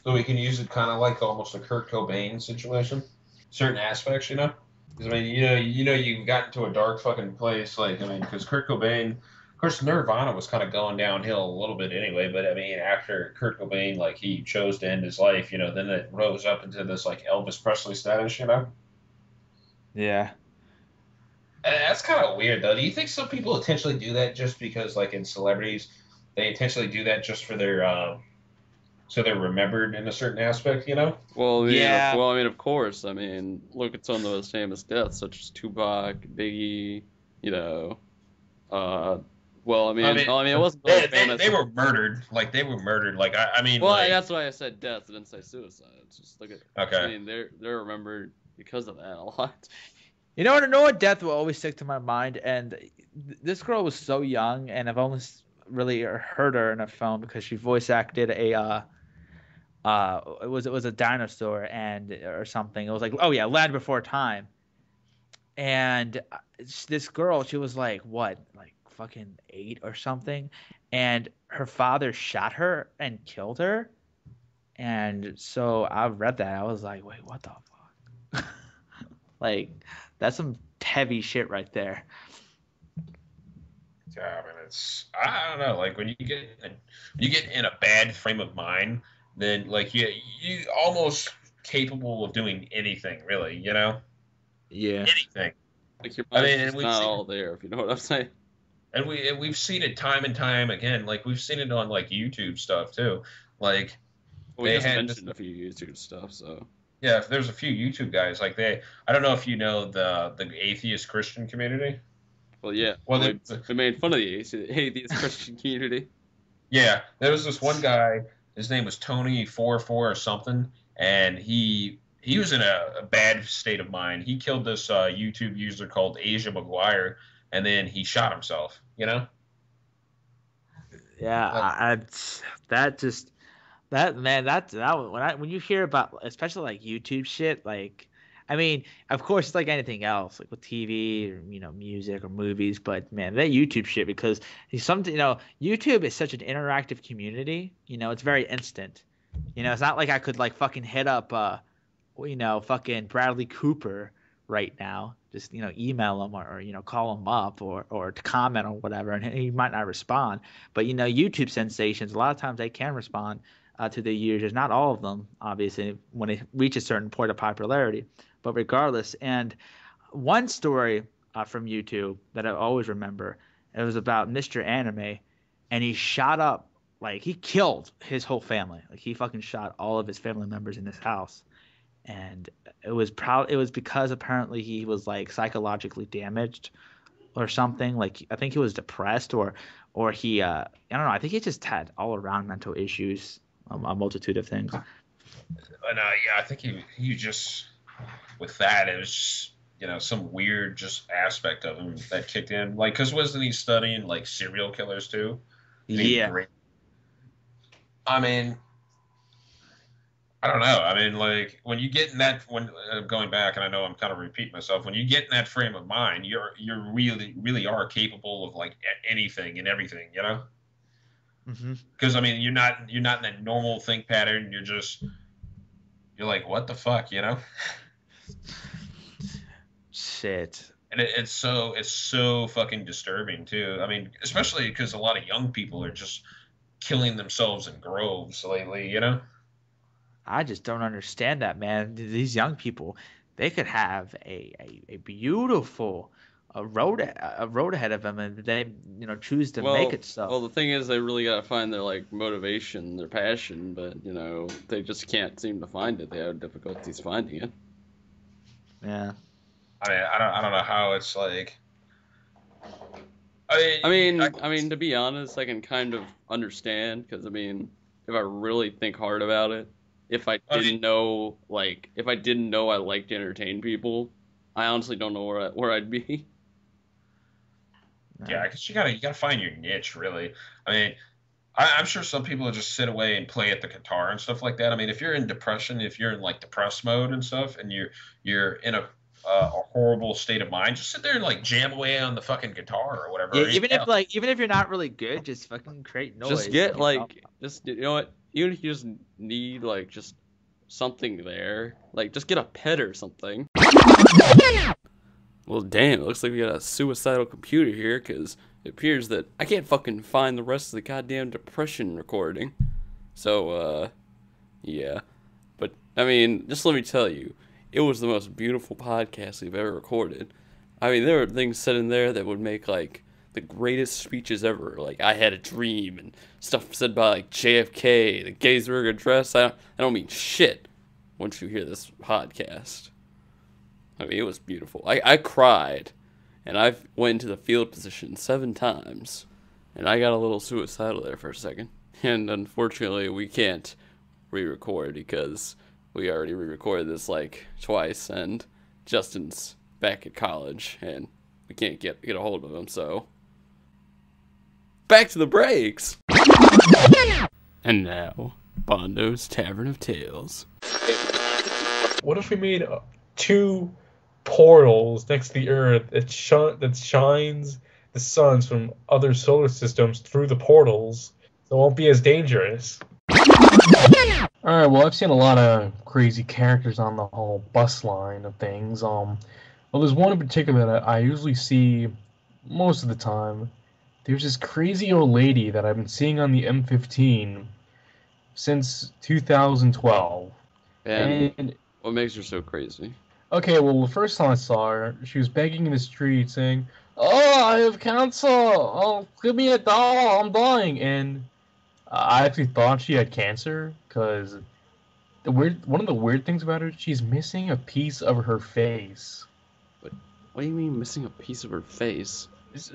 So we can use it kind of like almost a Kurt Cobain situation, certain aspects, Because I mean, you've gotten to a dark fucking place, like, I mean, because Kurt Cobain. Of course, Nirvana was kind of going downhill a little bit anyway, but I mean, after Kurt Cobain, like, he chose to end his life, then it rose up into this, like, Elvis Presley status, Yeah. And that's kind of weird, though. Do you think some people intentionally do that just because, like, in celebrities, they intentionally do that just for their, so they're remembered in a certain aspect, Well, Yeah. I mean, of course. I mean, look at some of those famous deaths, such as Tupac, Biggie, well, I mean, it wasn't really famous. They were murdered. Like, they were murdered. Like, I mean, well, like, that's why I said death. I didn't say suicide. It's just look at. Okay. I mean, they're remembered because of that a lot. You know what death will always stick to my mind, and this girl was so young, and I've only really heard her in a film because she voice acted it was a dinosaur or something. It was like, oh yeah, Land Before Time. And this girl, she was like what, like fucking 8 or something, and her father shot her and killed her. And so I read that, I was like, wait, what the fuck? Like, that's some heavy shit right there. Yeah, I mean, I don't know, like, when you get in a bad frame of mind, then, like, you almost capable of doing anything, really. You know, Yeah. anything. Like your I mind's mean, and just we've not seen, all there, if you know what I'm saying. and we've seen it time and time again. Like we've seen it on like YouTube stuff too. Like Well, we they just had this. mentioned a few YouTube stuff, so. Yeah, there's a few YouTube guys like they. I don't know if you know the atheist Christian community. Well, yeah. Well, We made fun of the atheist Christian community. yeah, there was this one guy. His name was Tony44 or something, and he was in a bad state of mind. He killed this YouTube user called Asia McGuire, and then he shot himself. You know? Yeah, Like, that just that man when you hear about especially like YouTube shit, like I mean, of course it's like anything else, like with TV or music or movies, but man, that YouTube shit because YouTube is such an interactive community. It's very instant. It's not like I could like fucking hit up fucking Bradley Cooper right now. Just email him or call him up or to comment or whatever, and he might not respond. But YouTube sensations, a lot of times they can respond to their users. Not all of them, obviously, when they reach a certain point of popularity. But regardless, and one story from YouTube that I always remember, it was about Mr. Anime, and he shot up like he killed his whole family. Like he fucking shot all of his family members in his house. And it was because apparently he was like psychologically damaged or something. Like I think he was depressed or he I don't know. I think he just had all around mental issues, a multitude of things. and yeah, I think he just with that it was just some weird just aspect of him that kicked in. Like, cause wasn't he studying like serial killers too? Yeah. I mean, I don't know. I mean, like when you get in that, when going back, and I know I'm kind of repeating myself. When you get in that frame of mind, you're really are capable of like anything and everything, Because I mean, you're not in that normal think pattern. You're like, what the fuck, Shit. And it's so fucking disturbing too. I mean, especially because a lot of young people are just killing themselves in groves lately, I just don't understand that, man. These young people, they could have a beautiful road ahead of them, and they choose to make it so. Well, the thing is, they really gotta find their like motivation, their passion, but they just can't seem to find it. They have difficulties finding it. Yeah. I mean, I don't know how it's like. I mean, to be honest, I can kind of understand because if I really think hard about it. If I didn't know I liked to entertain people, I honestly don't know where I'd be. Yeah, I guess you gotta find your niche, really. I mean, I'm sure some people just sit away and play at the guitar and stuff like that. I mean, if you're in depression, if you're in like depressed mode and stuff, and you're in a horrible state of mind, just sit there and like jam away on the fucking guitar or whatever. Yeah, even if you're not really good, just fucking create noise. Just get what. Even if you just need, like, just something there. Like, just get a pet or something. Well, damn, it looks like we got a suicidal computer here, because it appears that I can't fucking find the rest of the goddamn depression recording. So, yeah. But, I mean, just let me tell you, it was the most beautiful podcast we've ever recorded. I mean, there were things said in there that would make, like, the greatest speeches ever, like I had a dream and stuff said by like JFK, the Gettysburg Address. I don't mean shit once you hear this podcast. I mean, it was beautiful. I cried, and I went into the field position 7 times, and I got a little suicidal there for a second. And unfortunately, we can't re-record because we already re-recorded this like twice, and Justin's back at college, and we can't get a hold of him, so. Back to the breaks! And now, Bondo's Tavern of Tales. What if we made 2 portals next to the Earth that shines the suns from other solar systems through the portals, so it won't be as dangerous? Alright, well, I've seen a lot of crazy characters on the whole bus line of things. Well, there's one in particular that I usually see most of the time. There's this crazy old lady that I've been seeing on the M15 since 2012. And what makes her so crazy? Okay, well, the first time I saw her, she was begging in the street saying, "Oh, I have cancer! Oh, give me $1, I'm dying!" And I actually thought she had cancer, because one of the weird things about her, she's missing a piece of her face. What do you mean missing a piece of her face?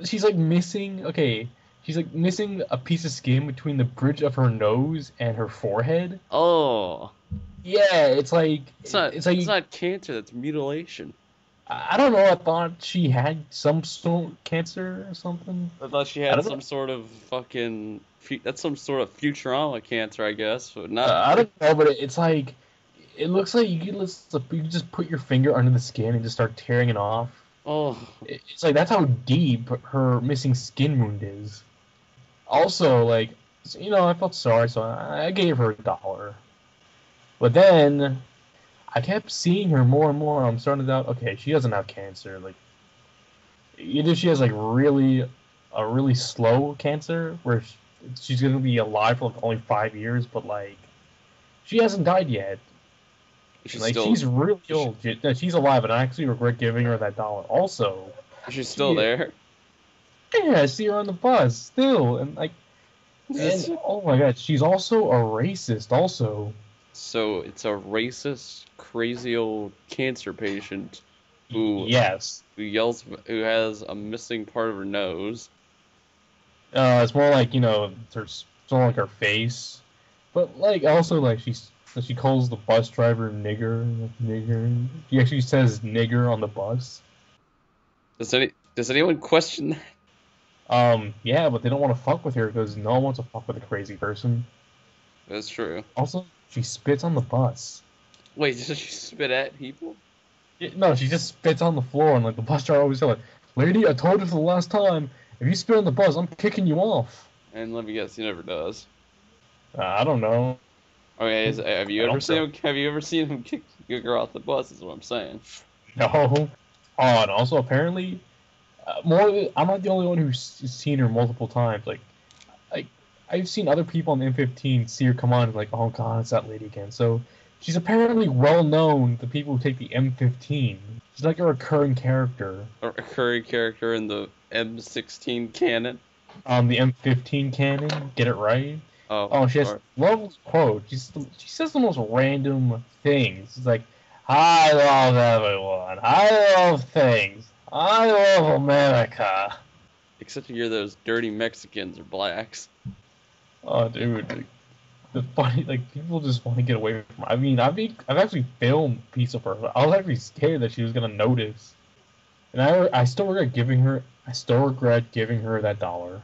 She's like missing, she's like missing a piece of skin between the bridge of her nose and her forehead. Oh. Yeah, it's like it's not cancer, that's mutilation. I don't know. I thought she had some sort of cancer or something. I thought she had some sort of fucking that's some sort of Futurama cancer, I guess. But not. I don't know, but it's like it looks like you can just put your finger under the skin and just start tearing it off. Oh. It's like that's how deep her missing skin wound is. Also, like, you know, I felt sorry, so I gave her $1. But then I kept seeing her more and more. I'm starting to doubt, okay, she doesn't have cancer. Like, either she has like a really slow cancer where she's gonna be alive for like only 5 years, but like she hasn't died yet. She's really old. She's alive, and I actually regret giving her that $1. Also, she's still there. Yeah, I see her on the bus still, and like, and oh my god, she's also a racist. Also, so it's a racist, crazy old cancer patient who who has a missing part of her nose. It's more like, you know, it's more like her face, but like also like she calls the bus driver nigger. She actually says nigger on the bus. Does anyone question that? Yeah, but they don't want to fuck with her because no one wants to fuck with a crazy person. That's true. Also, she spits on the bus. Wait, does she spit at people? Yeah, no, she just spits on the floor, and like the bus driver always said, like, "Lady, I told you for the last time, if you spit on the bus, I'm kicking you off." And let me guess, he never does. I don't know. Okay, have you ever seen him kick a girl off the bus? Is what I'm saying. No. Oh, and also apparently, I'm not the only one who's seen her multiple times. Like I've seen other people on the M15 see her come on and like, oh god, it's that lady again. So she's apparently well known to people who take the M15. She's like a recurring character. A recurring character in the M16 canon. The M15 canon. Get it right. Oh, she has lovely quote. She says the most random things. It's like, I love everyone. I love things. I love America. Except to hear those dirty Mexicans or blacks. Oh, dude. The funny, like, people just want to get away from her. I mean, I've actually filmed a piece of her. I was actually scared that she was going to notice. And I still regret giving her that $1.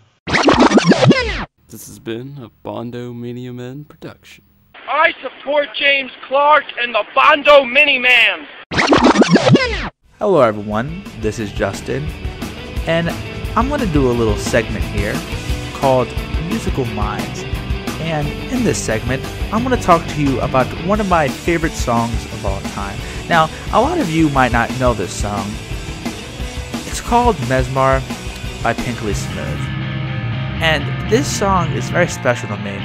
This has been a Bondo Mini Men production. I support James Clark and the Bondo Mini-Man. Hello everyone, this is Justin, and I'm going to do a little segment here called Musical Minds. And in this segment, I'm going to talk to you about one of my favorite songs of all time. Now, a lot of you might not know this song. It's called Mesmer by Pinkley Smith. And this song is very special to me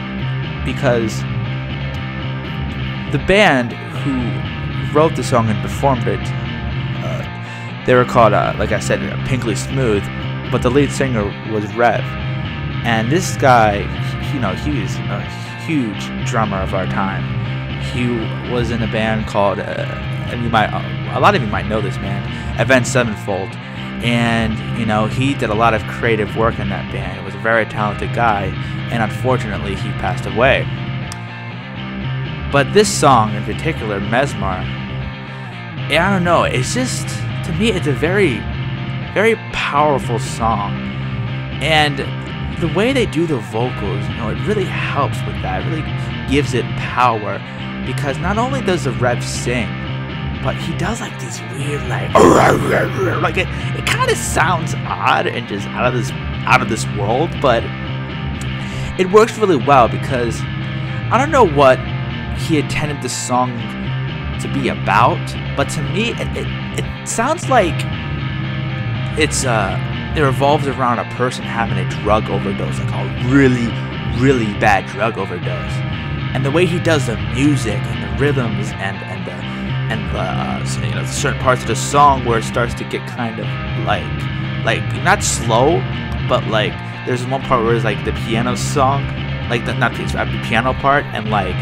because the band who wrote the song and performed it, they were called, like I said, Pinkley Smooth, but the lead singer was Rev. And this guy, you know, he was a huge drummer of our time. He was in a band called, and a lot of you might know this band, Avenged Sevenfold. And, you know, he did a lot of creative work in that band. He was a very talented guy, and unfortunately, he passed away. But this song in particular, Mesmer, I don't know, it's just, to me, it's a very, very powerful song. And the way they do the vocals, you know, it really helps with that. It really gives it power, because not only does the Rev sing, but he does like these weird like it kind of sounds odd and just out of this world, but it works really well because I don't know what he intended the song to be about, but to me it sounds like it revolves around a person having a drug overdose, like a really, really bad drug overdose. and the way he does the music and the rhythms and the certain parts of the song where it starts to get kind of like not slow, but like there's one part where it's like the piano song, like the piano part, and like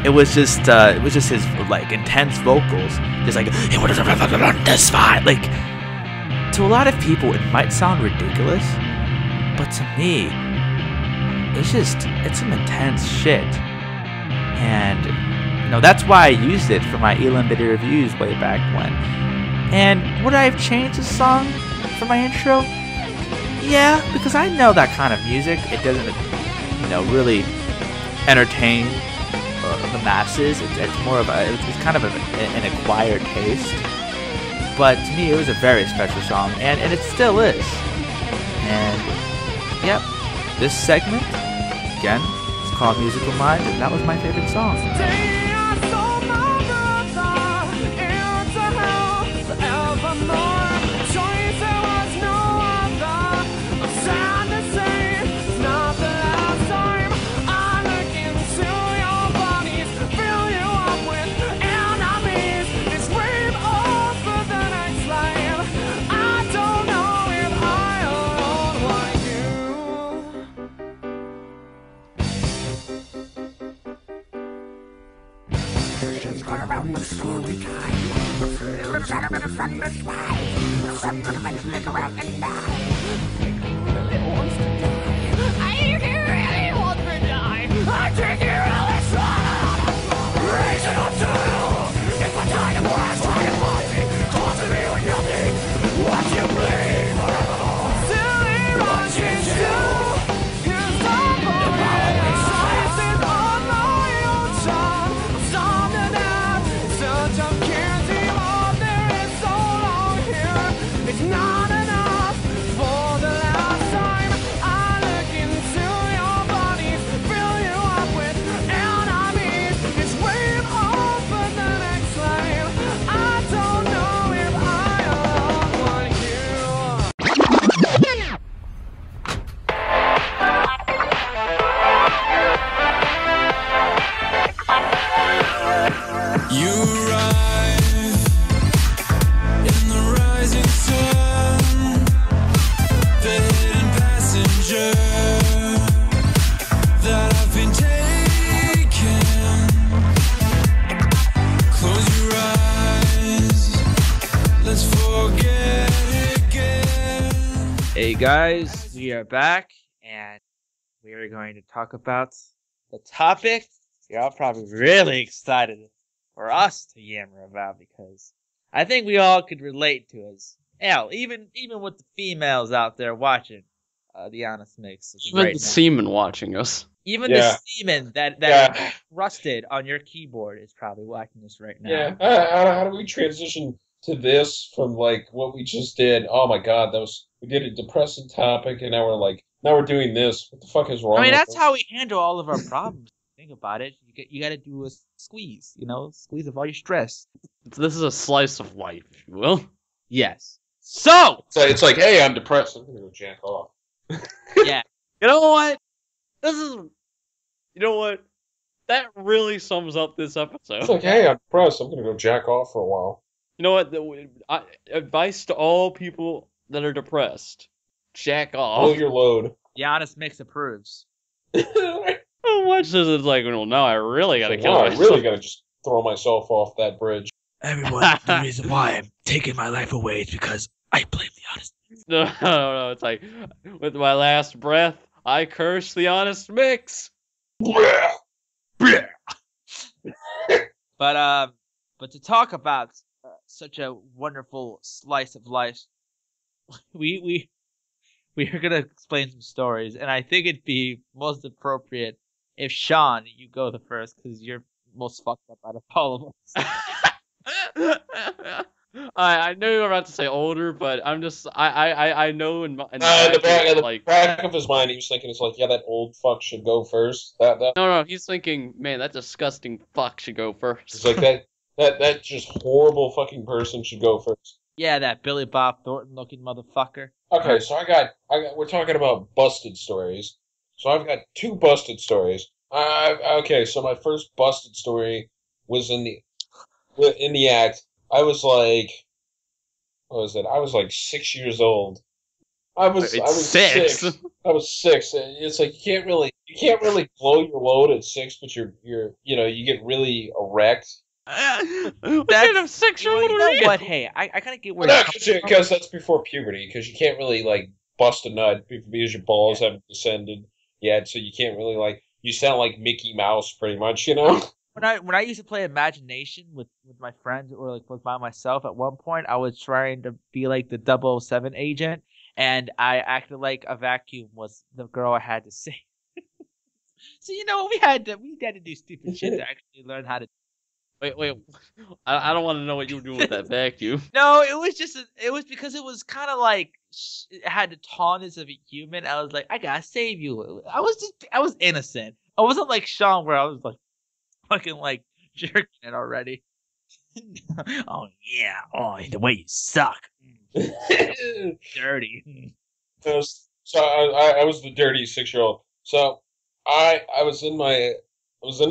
it was just his like intense vocals, just like it would run this spot. Like, to a lot of people it might sound ridiculous, but to me it's some intense shit. And that's why I used it for my Elam Biddy reviews way back when. And would I have changed the song for my intro? Yeah, because I know that kind of music. It doesn't, really entertain the masses. It's more of it's kind of an acquired taste. But to me, it was a very special song, and it still is. And yep, this segment again, it's called Musical Mind, and that was my favorite song. Hey guys, we are back, and we are going to talk about the topic you're all probably really excited for us to yammer about, because I think we all could relate to us. Hell, even with the females out there watching the Honestmix. Even the semen watching us. Even the semen that rusted on your keyboard is probably watching this right now. Yeah, how do we transition to this from like what we just did? Oh my god, we did a depressing topic, and now we're doing this. What the fuck is wrong? I mean, that's how we handle all of our problems. Think about it. You got to do a squeeze. Squeeze of all your stress. This is a slice of life, if you will. Yes. So it's like, hey, I'm depressed. I'm gonna go jack off. Yeah. You know what? You know what? That really sums up this episode. It's like, hey, I'm depressed. I'm gonna go jack off for a while. You know what? Advice to all people that are depressed: jack off. Hold your load. The Honestmix approves. How much does it like? Well, now I really gotta kill myself. I really gotta just throw myself off that bridge. Everyone, the reason why I'm taking my life away is because I blame the Honestmix. No. It's like, with my last breath, I curse the Honestmix. But to talk about such a wonderful slice of life, we are gonna explain some stories, and I think it'd be most appropriate if Sean, you go the first, because you're most fucked up out of all of us. I know you were about to say older, but I'm just I know in the back of his mind he was thinking, it's like, yeah, that old fuck should go first. No, he's thinking, man, that disgusting fuck should go first. It's like that just horrible fucking person should go first. Yeah, that Billy Bob Thornton looking motherfucker. Okay, so we're talking about busted stories. So I've got two busted stories. Okay, so my first busted story was in the act. I was like, what was it? I was like 6 years old. I was Six. six. I was six. It's like you can't really blow your load at six, but you know you get really erect. What kind of 6-year-old you are know you? what? Hey, I kind of get where you're coming from. Because that's before puberty. Because you can't really like bust a nut because your balls haven't descended yet, so you can't really like. You sound like Mickey Mouse, pretty much. You know. When I used to play Imagination with my friends or like by myself, at one point I was trying to be like the 007 agent, and I acted like a vacuum was the girl I had to sing. So we had to do stupid shit to actually learn how to. Wait. I don't want to know what you were doing with that vacuum. No, it was because it was kind of like it had the tallness of a human. I was like, I gotta save you. I was innocent. I wasn't like Sean where I was like fucking like jerking it already. Oh yeah. Oh, the way you suck. Dirty. So I was the dirty 6-year-old. So I was in my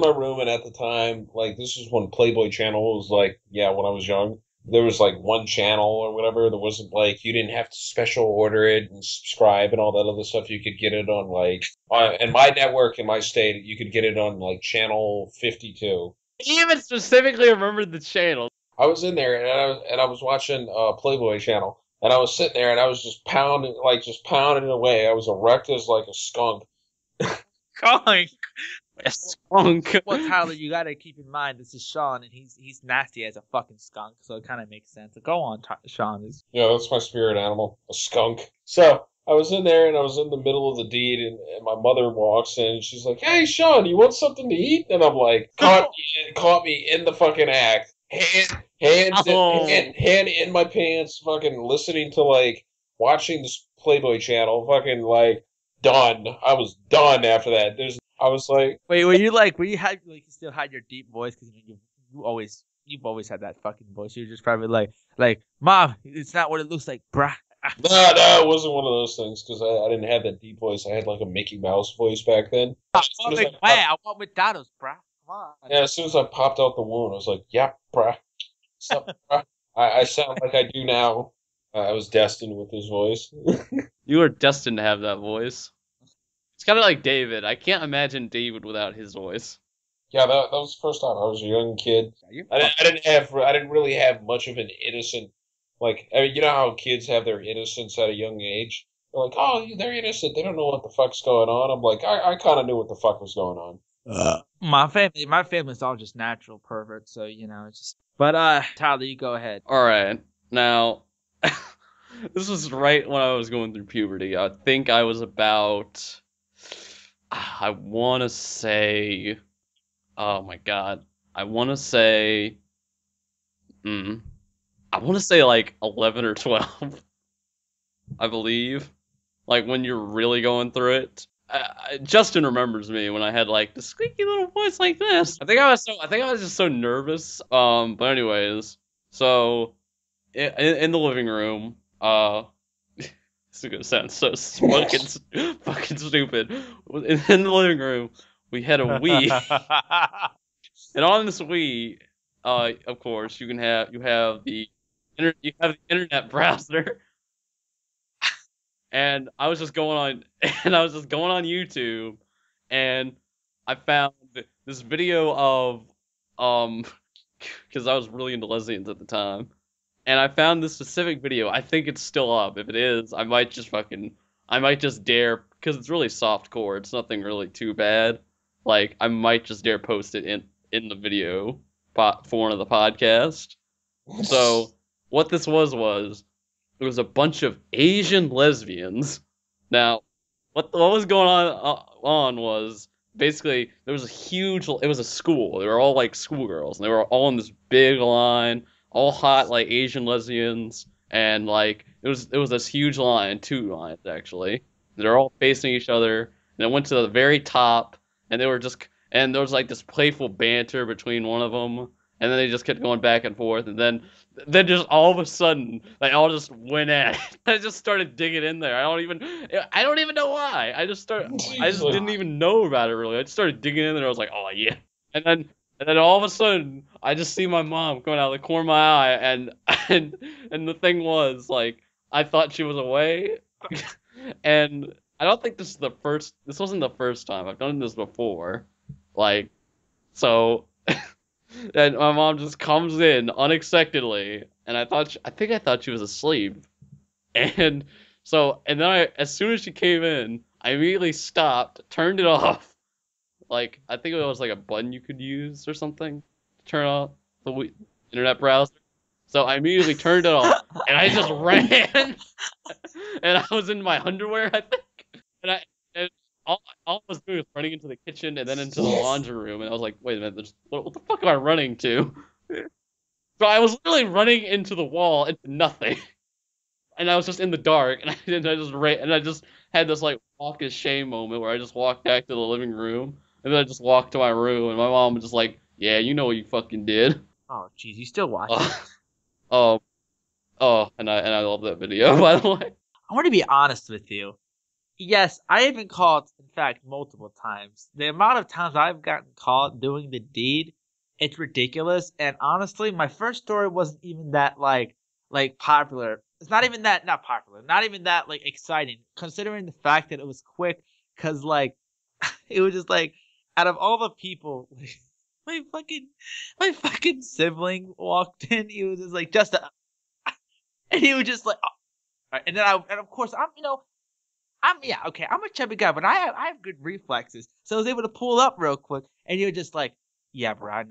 room, and at the time, like this was when Playboy Channel was like, yeah, when I was young, there was like one channel or whatever. There wasn't like you didn't have to special order it and subscribe and all that other stuff. You could get it on like in my network in my state, you could get it on like channel 52. He even specifically remembered the channel. I was in there and I was watching Playboy Channel, and I was sitting there and I was just pounding away. I was erect as like a skunk. Skunk. A skunk. Well, Tyler, you gotta keep in mind this is Sean, and he's nasty as a fucking skunk, so it kind of makes sense. So go on, Sean. Yeah, that's my spirit animal, a skunk. So I was in there and I was in the middle of the deed, and my mother walks in and she's like, "Hey, Sean, you want something to eat?" And I'm like, caught me in the fucking act, hand in my pants, fucking listening to like watching this Playboy Channel, fucking like done. I was done after that. I was like, wait, were you still had your deep voice because you've always had that fucking voice. You're just probably like, Mom, it's not what it looks like, bruh. No, it wasn't one of those things because I didn't have that deep voice. I had like a Mickey Mouse voice back then. I want McDonald's, bruh. Come on. Yeah, as soon as I popped out the wound, I was like, "Yeah, bruh." So, bruh. I sound like I do now. I was destined with his voice. You were destined to have that voice. It's kind of like David. I can't imagine David without his voice. Yeah, that was the first time. I was a young kid. I didn't really have much of an innocent, like, I mean, you know how kids have their innocence at a young age? They're like, oh, they're innocent. They don't know what the fuck's going on. I'm like, I kind of knew what the fuck was going on. My family's all just natural perverts, so it's just. But Tyler, you go ahead. All right, now this was right when I was going through puberty. I think I was about. I want to say. Oh my god. I want to say like 11 or 12. I believe. Like when you're really going through it. Justin remembers me when I had like the squeaky little voice like this. I think I was just so nervous. But anyways, so in the living room, this is gonna sound so fucking stupid. In the living room, we had a Wii, and on this Wii, of course, you have the internet browser, and I was just going on YouTube, and I found this video of because I was really into lesbians at the time. And I found this specific video. I think it's still up. If it is, I might just dare, because it's really soft core. It's nothing really too bad. Like, I might just dare post it in the video for one of the podcast. So, what this was it was a bunch of Asian lesbians. Now, what was going on was, basically, it was a school. They were all like schoolgirls, and they were all in this big line, all hot like Asian lesbians, and like it was this huge line, 2 lines actually. They're all facing each other, and it went to the very top, and there was like this playful banter between one of them, and then they just kept going back and forth, and then then just all of a sudden, they all just went at it. I just started digging in there. I don't even know why. I just didn't even know about it really. I just started digging in there. I was like, oh yeah. And then all of a sudden, I just see my mom coming out of the corner of my eye, and the thing was like, I thought she was away, and I don't think this wasn't the first time. I've done this before, like, so. And my mom just comes in unexpectedly, and I think I thought she was asleep, and then as soon as she came in, I immediately stopped, turned it off, like I think it was like a button you could use or something to turn off the internet browser. So I immediately turned it off, and I just ran, and I was in my underwear, I think, and all I was doing was running into the kitchen and then into the laundry room, and I was like, wait a minute, what the fuck am I running to? So I was literally running into the wall, into nothing, and I was just in the dark, and I just had this like walk of shame moment where I just walked back to the living room, and then I just walked to my room, and my mom was just like, yeah, you know what you fucking did. Oh, jeez, you still watch it? And I love that video, by the way. I want to be honest with you. Yes, I have been caught, in fact, multiple times. The amount of times I've gotten caught doing the deed, it's ridiculous. And honestly, my first story wasn't even that like popular. It's not even that not popular, not even that like exciting, considering the fact that it was quick. Cause like it was just like out of all the people, my fucking sibling walked in. He was just like and he was just like, oh. And then and of course I'm a chubby guy, but I have good reflexes, so I was able to pull up real quick, and you're just like, yeah, bro, I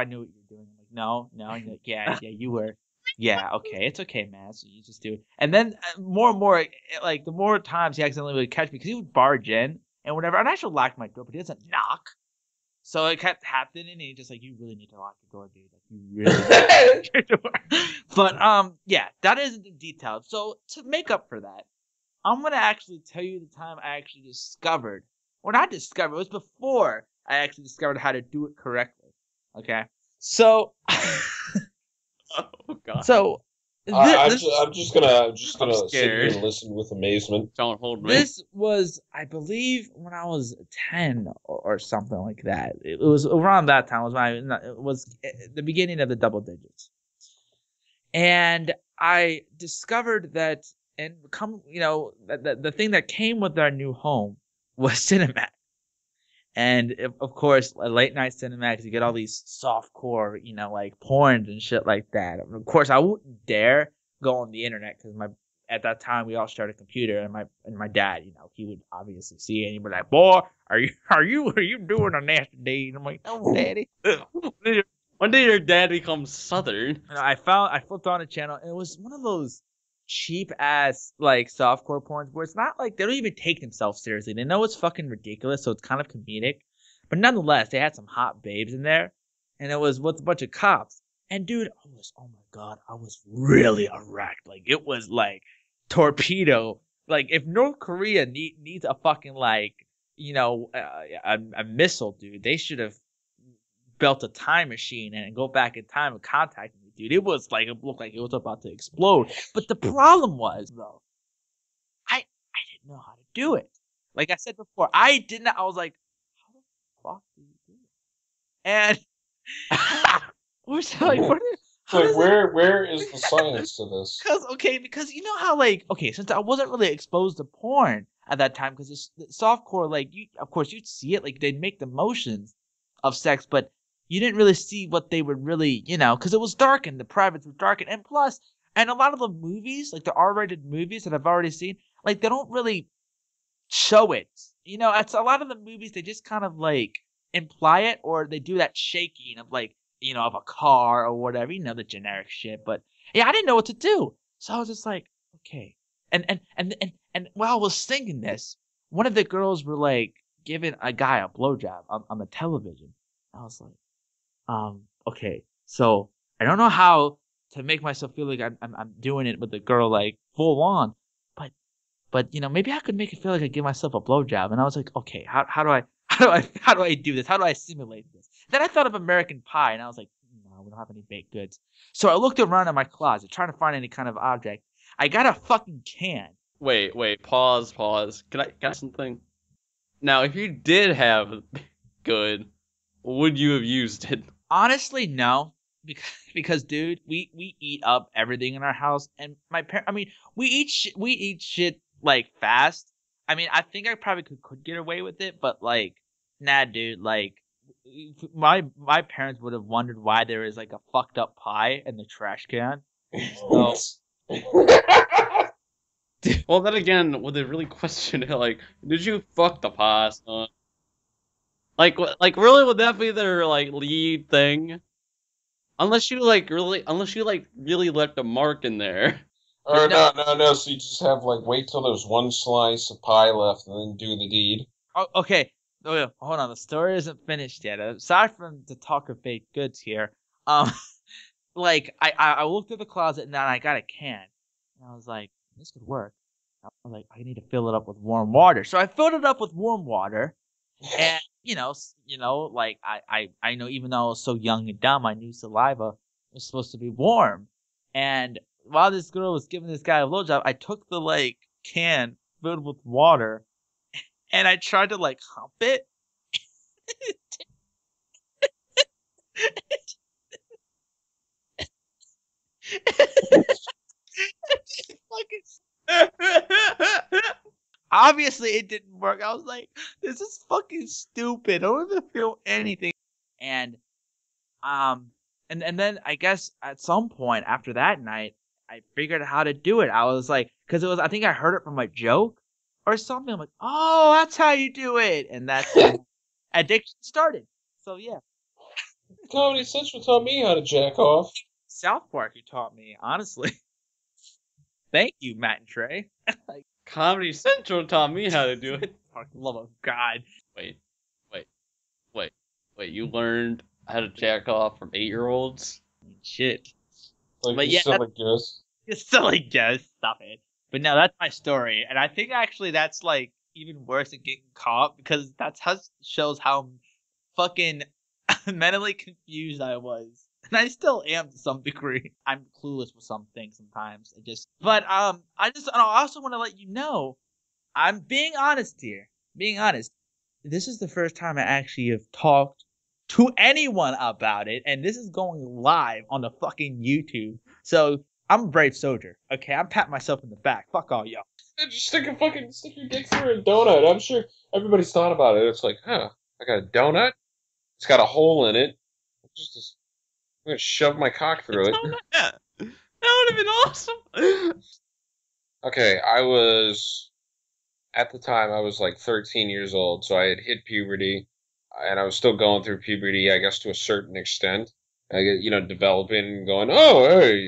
knew what you were doing. I'm like, no, and like, yeah, you were, yeah, okay, it's okay, man, so you just do it. And then more and more, like the more times he accidentally would catch me, because he would barge in and whatever, and I actually locked my door, but he doesn't knock, so it kept happening, and he's just like, you really need to lock your door, dude, like you really need to lock your door. But yeah, that isn't the detail. So to make up for that, I'm going to actually tell you the time I actually discovered. Well, not discovered. It was before I actually discovered how to do it correctly. Okay? So. Oh, God. So. I'm just gonna sit here and listen with amazement. Don't hold me. This was, I believe, when I was 10 or something like that. It was around that time. It was the beginning of the double digits. And I discovered that. And the thing that came with our new home was Cinemax. And of course, a late night Cinemax, you get all these softcore, like porns and shit like that. And of course, I wouldn't dare go on the internet because at that time we all shared a computer, and my dad, he would obviously see it and he'd be like, "Boy, are you doing a nasty deed?" I'm like, "No, Daddy." One day your dad becomes Southern. And I flipped on a channel, and it was one of those cheap ass like softcore porns where it's not like they don't even take themselves seriously. They know it's fucking ridiculous, so it's kind of comedic, but nonetheless they had some hot babes in there, and it was with a bunch of cops. And dude, oh my god, I was really erect. Like it was like torpedo. Like if North Korea needs a fucking like a missile, dude, they should have built a time machine and go back in time and contact me, dude. It was like, it looked like it was about to explode. But the problem was, though, I didn't know how to do it. Like I said before, I was like, how the fuck do you do it? And where is the science to this? Because you know how since I wasn't really exposed to porn at that time, because softcore, like of course you'd see it, like they'd make the motions of sex, but you didn't really see what they would really, because it was darkened. The privates were darkened. And plus, and a lot of the movies, like the R-rated movies that I've already seen, like they don't really show it. It's a lot of the movies, they just kind of like imply it, or they do that shaking of like, of a car or whatever, the generic shit. But yeah, I didn't know what to do. So I was just like, okay. And while I was singing this, one of the girls were like giving a guy a blowjob on the television. I was like, okay, so I don't know how to make myself feel like I'm doing it with the girl like full on, but maybe I could make it feel like I give myself a blowjob. And I was like, okay, how do I do this? How do I simulate this? Then I thought of American Pie, and I was like, no, we don't have any baked goods. So I looked around in my closet trying to find any kind of object. I got a fucking can. Wait, pause. Can I got something? Now, if you did have good, would you have used it? Honestly, no. Because dude, we eat up everything in our house, and we eat shit like fast. I mean, I think I probably could get away with it, but like, nah, dude, like, my parents would have wondered why there is like a fucked up pie in the trash can. So, well, then again, would they really question it? Like, did you fuck the pie, son? Like, really, would that be their like lead thing? Unless you really left a mark in there. Or no. So you just have like wait till there's one slice of pie left and then do the deed. Oh, okay. Oh, yeah. Hold on. The story isn't finished yet. Aside from the talk of baked goods here, like I looked at the closet and then I got a can, and I was like, this could work. I was like, I need to fill it up with warm water. So I filled it up with warm water, and like I know, even though I was so young and dumb, I knew saliva was supposed to be warm. And while this girl was giving this guy a blowjob, I took the like can filled with water, and I tried to like hump it. Obviously, it didn't work. I was like, "This is fucking stupid. I don't even feel anything." And then I guess at some point after that night, I figured out how to do it. I was like, because I think I heard it from a joke or something. I'm like, "Oh, that's how you do it," and that's how addiction started. So yeah. Comedy Central taught me how to jack off. South Park, you taught me, honestly. Thank you, Matt and Trey. Like, Comedy Central taught me how to do it. For the love of God. Wait. You learned how to jack off from 8-year-olds? Shit. Like, but you yeah, silly guess. You silly guess. Stop it. But no, that's my story, and I think actually that's like even worse than getting caught, because that's how shows how fucking mentally confused I was. And I still am to some degree. I'm clueless with some things sometimes. But I also want to let you know, I'm being honest here. Being honest. This is the first time I actually have talked to anyone about it, and this is going live on the fucking YouTube. So I'm a brave soldier. Okay, I'm patting myself in the back. Fuck all y'all. Just stick your dick through a donut. I'm sure everybody's thought about it. It's like, I got a donut. It's got a hole in it. I'm gonna shove my cock through it. That would have been awesome. Okay, at the time I was like 13 years old, so I had hit puberty, and I was still going through puberty, I guess, to a certain extent. I get, developing and going, oh, hey,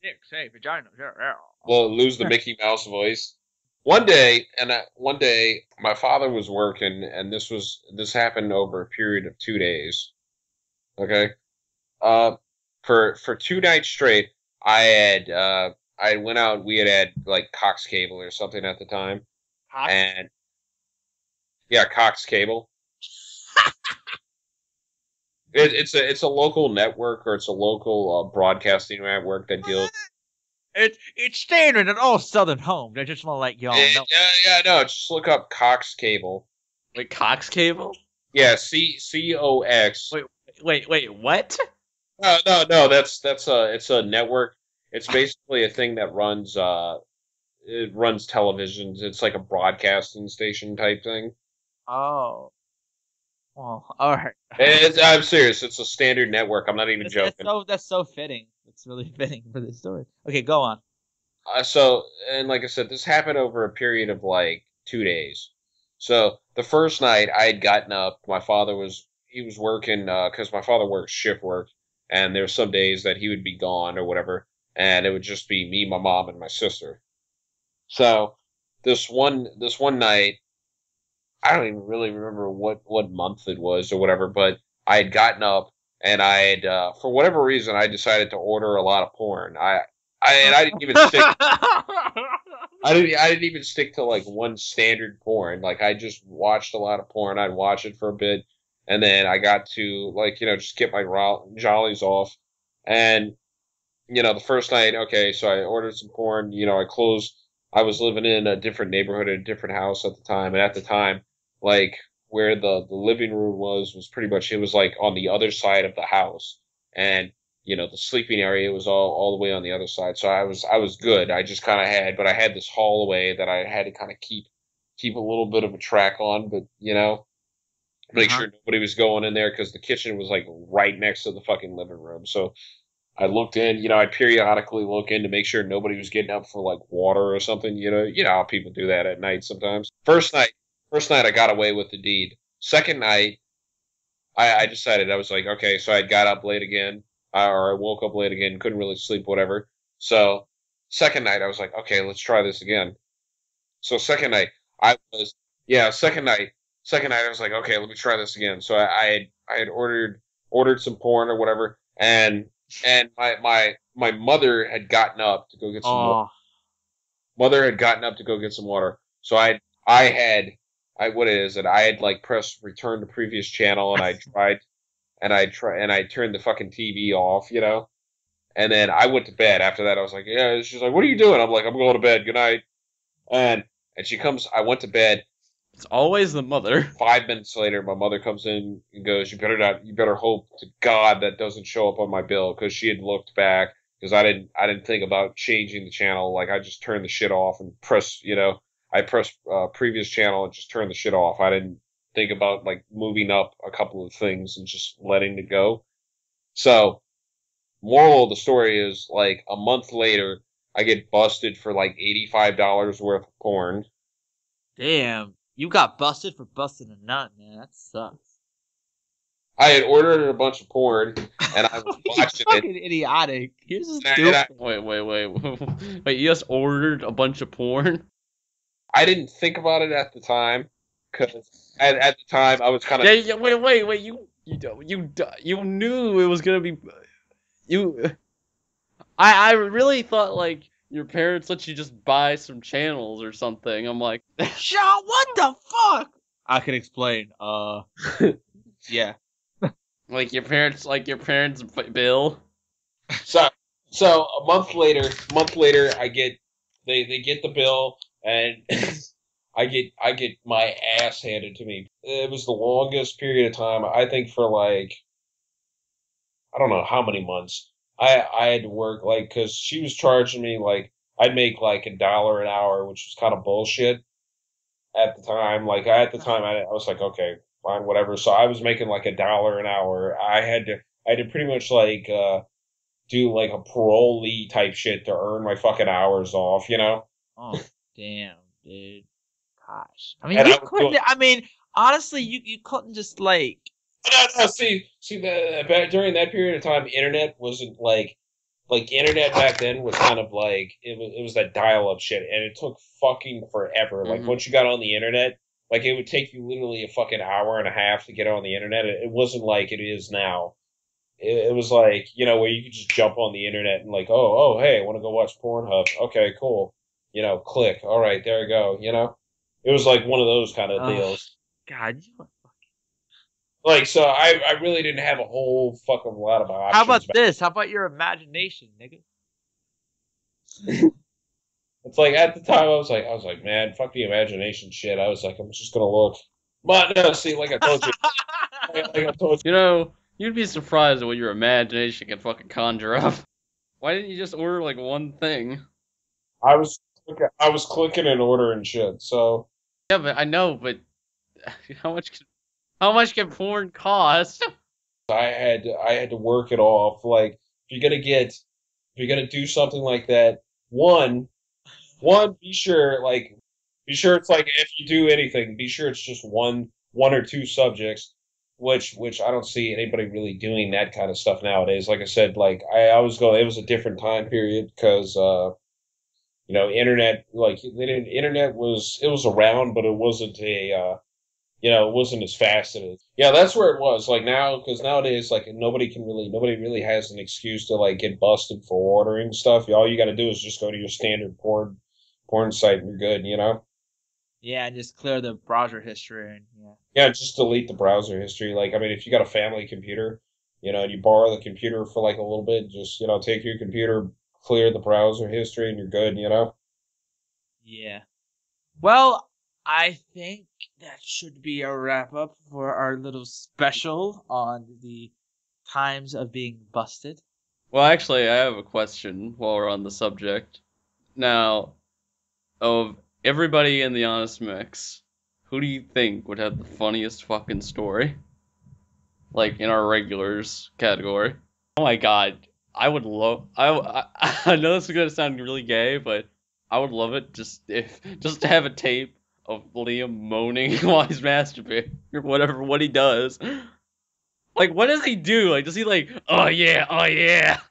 Dick, say, vagina, yeah. Well, lose the Mickey Mouse voice. One day, my father was working, and this happened over a period of 2 days. Okay, for 2 nights straight, I went out. We had like Cox Cable or something at the time, and yeah, Cox Cable. It's a local network, or it's a local broadcasting network that deals. It's standard in all Southern homes. I just want to let y'all know. No. Just look up Cox Cable. Wait, Cox Cable? Yeah, COX. Wait, what? No. It's a network. It's basically a thing that runs televisions. It's like a broadcasting station type thing. Oh. Well, all right. I'm serious. It's a standard network. I'm not even joking. That's so fitting. It's really fitting for this story. Okay, go on. And like I said, this happened over a period of like 2 days. So the first night I had gotten up, my father was working, because my father works shift work, and there were some days that he would be gone or whatever, and it would just be me, my mom, and my sister. So this one night, I don't even really remember what month it was or whatever, but I had gotten up, and I had, for whatever reason, I decided to order a lot of porn. I didn't even stick. I didn't even stick to like one standard porn. Like, I just watched a lot of porn. I'd watch it for a bit, and then I got to just get my jollies off, and the first night, okay, so I ordered some porn. I closed. I was living in a different neighborhood, in a different house at the time, and at the time, like where the living room was pretty much, it was like on the other side of the house, and the sleeping area was all the way on the other side. So I was good. I just kind of but I had this hallway that I had to kind of keep a little bit of a track on, but make sure nobody was going in there because the kitchen was like right next to the fucking living room. So I looked in, I'd periodically look in to make sure nobody was getting up for like water or something. You know how people do that at night sometimes. First night I got away with the deed. Second night, I decided, I was like, okay, so I got up late again, or I woke up late again, couldn't really sleep, whatever. So second night I was like, okay, let's try this again. So second night second night I was like, okay, let me try this again. So I had ordered some porn or whatever, and my mother had gotten up to go get some water. Mother had gotten up to go get some water. So I had like pressed return to previous channel, and I turned the fucking TV off, and then I went to bed. After that, I was like, yeah. She's like, what are you doing? I'm like, I'm going to bed. Good night. And she comes. I went to bed. It's always the mother. 5 minutes later, my mother comes in and goes, you better hope to God that doesn't show up on my bill, because she had looked back, because I didn't think about changing the channel. Like, I just turned the shit off and I pressed previous channel and just turned the shit off. I didn't think about like moving up a couple of things and just letting it go. So, moral of the story is, like, a month later, I get busted for like $85 worth of porn. Damn. You got busted for busting a nut, man. That sucks. I had ordered a bunch of porn, and I was watching it. Fucking idiotic. Here's this Wait, you just ordered a bunch of porn? I didn't think about it at the time, because at the time I was kind of... Yeah, wait, you knew it was gonna be... I really thought, like, your parents let you just buy some channels or something. I'm like, Sean, what the fuck? I can explain. Yeah. Like your parents' bill. So a month later, I get they get the bill, and I get my ass handed to me. It was the longest period of time, I think, for like, I don't know how many months. I had to work, like, because she was charging me, like, I'd make like $1 an hour, which was kind of bullshit at the time. Like, I was like, okay, fine, whatever. So I was making like $1 an hour. I had to pretty much like do like a parolee type shit to earn my fucking hours off, Oh, damn, dude. Gosh. I mean, honestly, you couldn't just like... No, see, during that period of time, internet wasn't like internet back then was kind of like, it was that dial-up shit, and it took fucking forever. Like, once you got on the internet, like, it would take you literally a fucking hour and a half to get on the internet. It wasn't like it is now. It was like, where you could just jump on the internet and like, oh, hey, I want to go watch Pornhub. Okay, cool. Click. All right, there you go. It was like one of those kind of deals. God, you... Like, so I really didn't have a whole fucking lot of options. How about this? How about your imagination, nigga? It's like, at the time, I was like, man, fuck the imagination shit. I was like, I'm just gonna look. But no, see, like I told you, you'd be surprised at what your imagination can fucking conjure up. Why didn't you just order like one thing? I was clicking and ordering shit. So yeah, but I know, but how much can porn cost? I had to work it off. Like, if you're gonna do something like that, one, be sure it's like, if you do anything, be sure it's just one or two subjects, which I don't see anybody really doing that kind of stuff nowadays. Like I said, like, it was a different time period, because internet, like, internet was around, but it wasn't it wasn't as fast as it is. Yeah, that's where it was. Like, now, because nowadays, like, nobody really has an excuse to like get busted for ordering stuff. All you got to do is just go to your standard porn site and you're good. Yeah, and just clear the browser history. And, yeah. Yeah, just delete the browser history. Like, I mean, if you got a family computer, and you borrow the computer for like a little bit, just, take your computer, clear the browser history, and you're good, Yeah. Well, I think that should be a wrap up for our little special on the times of being busted. Well, actually, I have a question while we're on the subject. Now, of everybody in the Honest Mix, who do you think would have the funniest fucking story? Like, in our regulars category. Oh my god. I would love... I know this is going to sound really gay, but I would love it just to have a tape of Liam moaning while he's masturbating, or what he does. Like, what does he do? Like, does he oh yeah?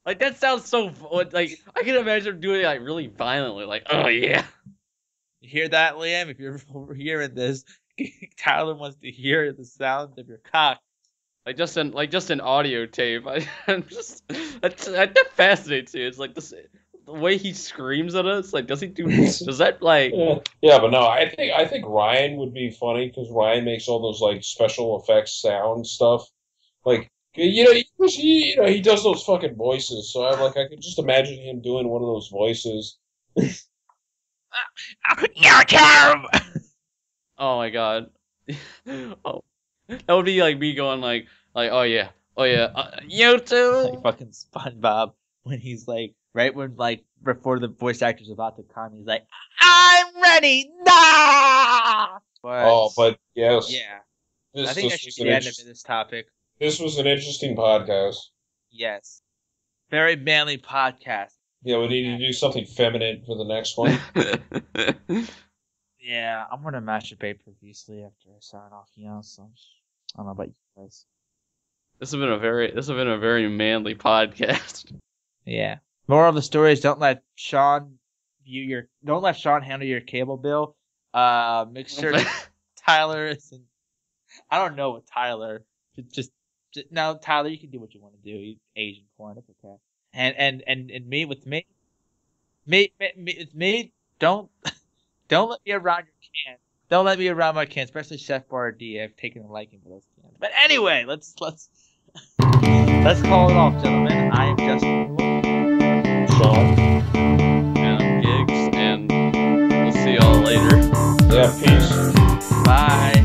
Like, that sounds so, like, I can imagine him doing it, really violently, oh yeah. You hear that, Liam? If you're hearing this, Tyler wants to hear the sound of your cock. Like, just an audio tape. That fascinates me. It's like the way he screams at us. Like, does that Yeah, but no, I think Ryan would be funny because Ryan makes all those special effects sound stuff. Like, he does those fucking voices. So I could just imagine him doing one of those voices. You're terrible. Oh my god. Oh, that would be like me going oh yeah, you too. Like fucking SpongeBob when he's right when before the voice actor's about to come, he's like, I'm ready. Nah! But yes. Yeah. I think that should be the end of this topic. This was an interesting podcast. Yes. Very manly podcast. Yeah, we need to do something feminine for the next one. Yeah, I'm gonna masturbate profusely after I sign off, so I don't know about you guys. This has been a very manly podcast. Yeah. Moral of the story is don't let Sean handle your cable bill. Make sure Tyler isn't. I don't know what Tyler. Just no, Tyler. You can do what you want to do. You Asian porn, it's okay. And me with me. Don't let me around your can. Don't let me around my can, especially Chef Boyardee. I've taken a liking for those cans. But anyway, let's call it off, gentlemen. I am Justin. Sean. And I'm Giggs, and we'll see y'all later. Yeah, peace. Bye.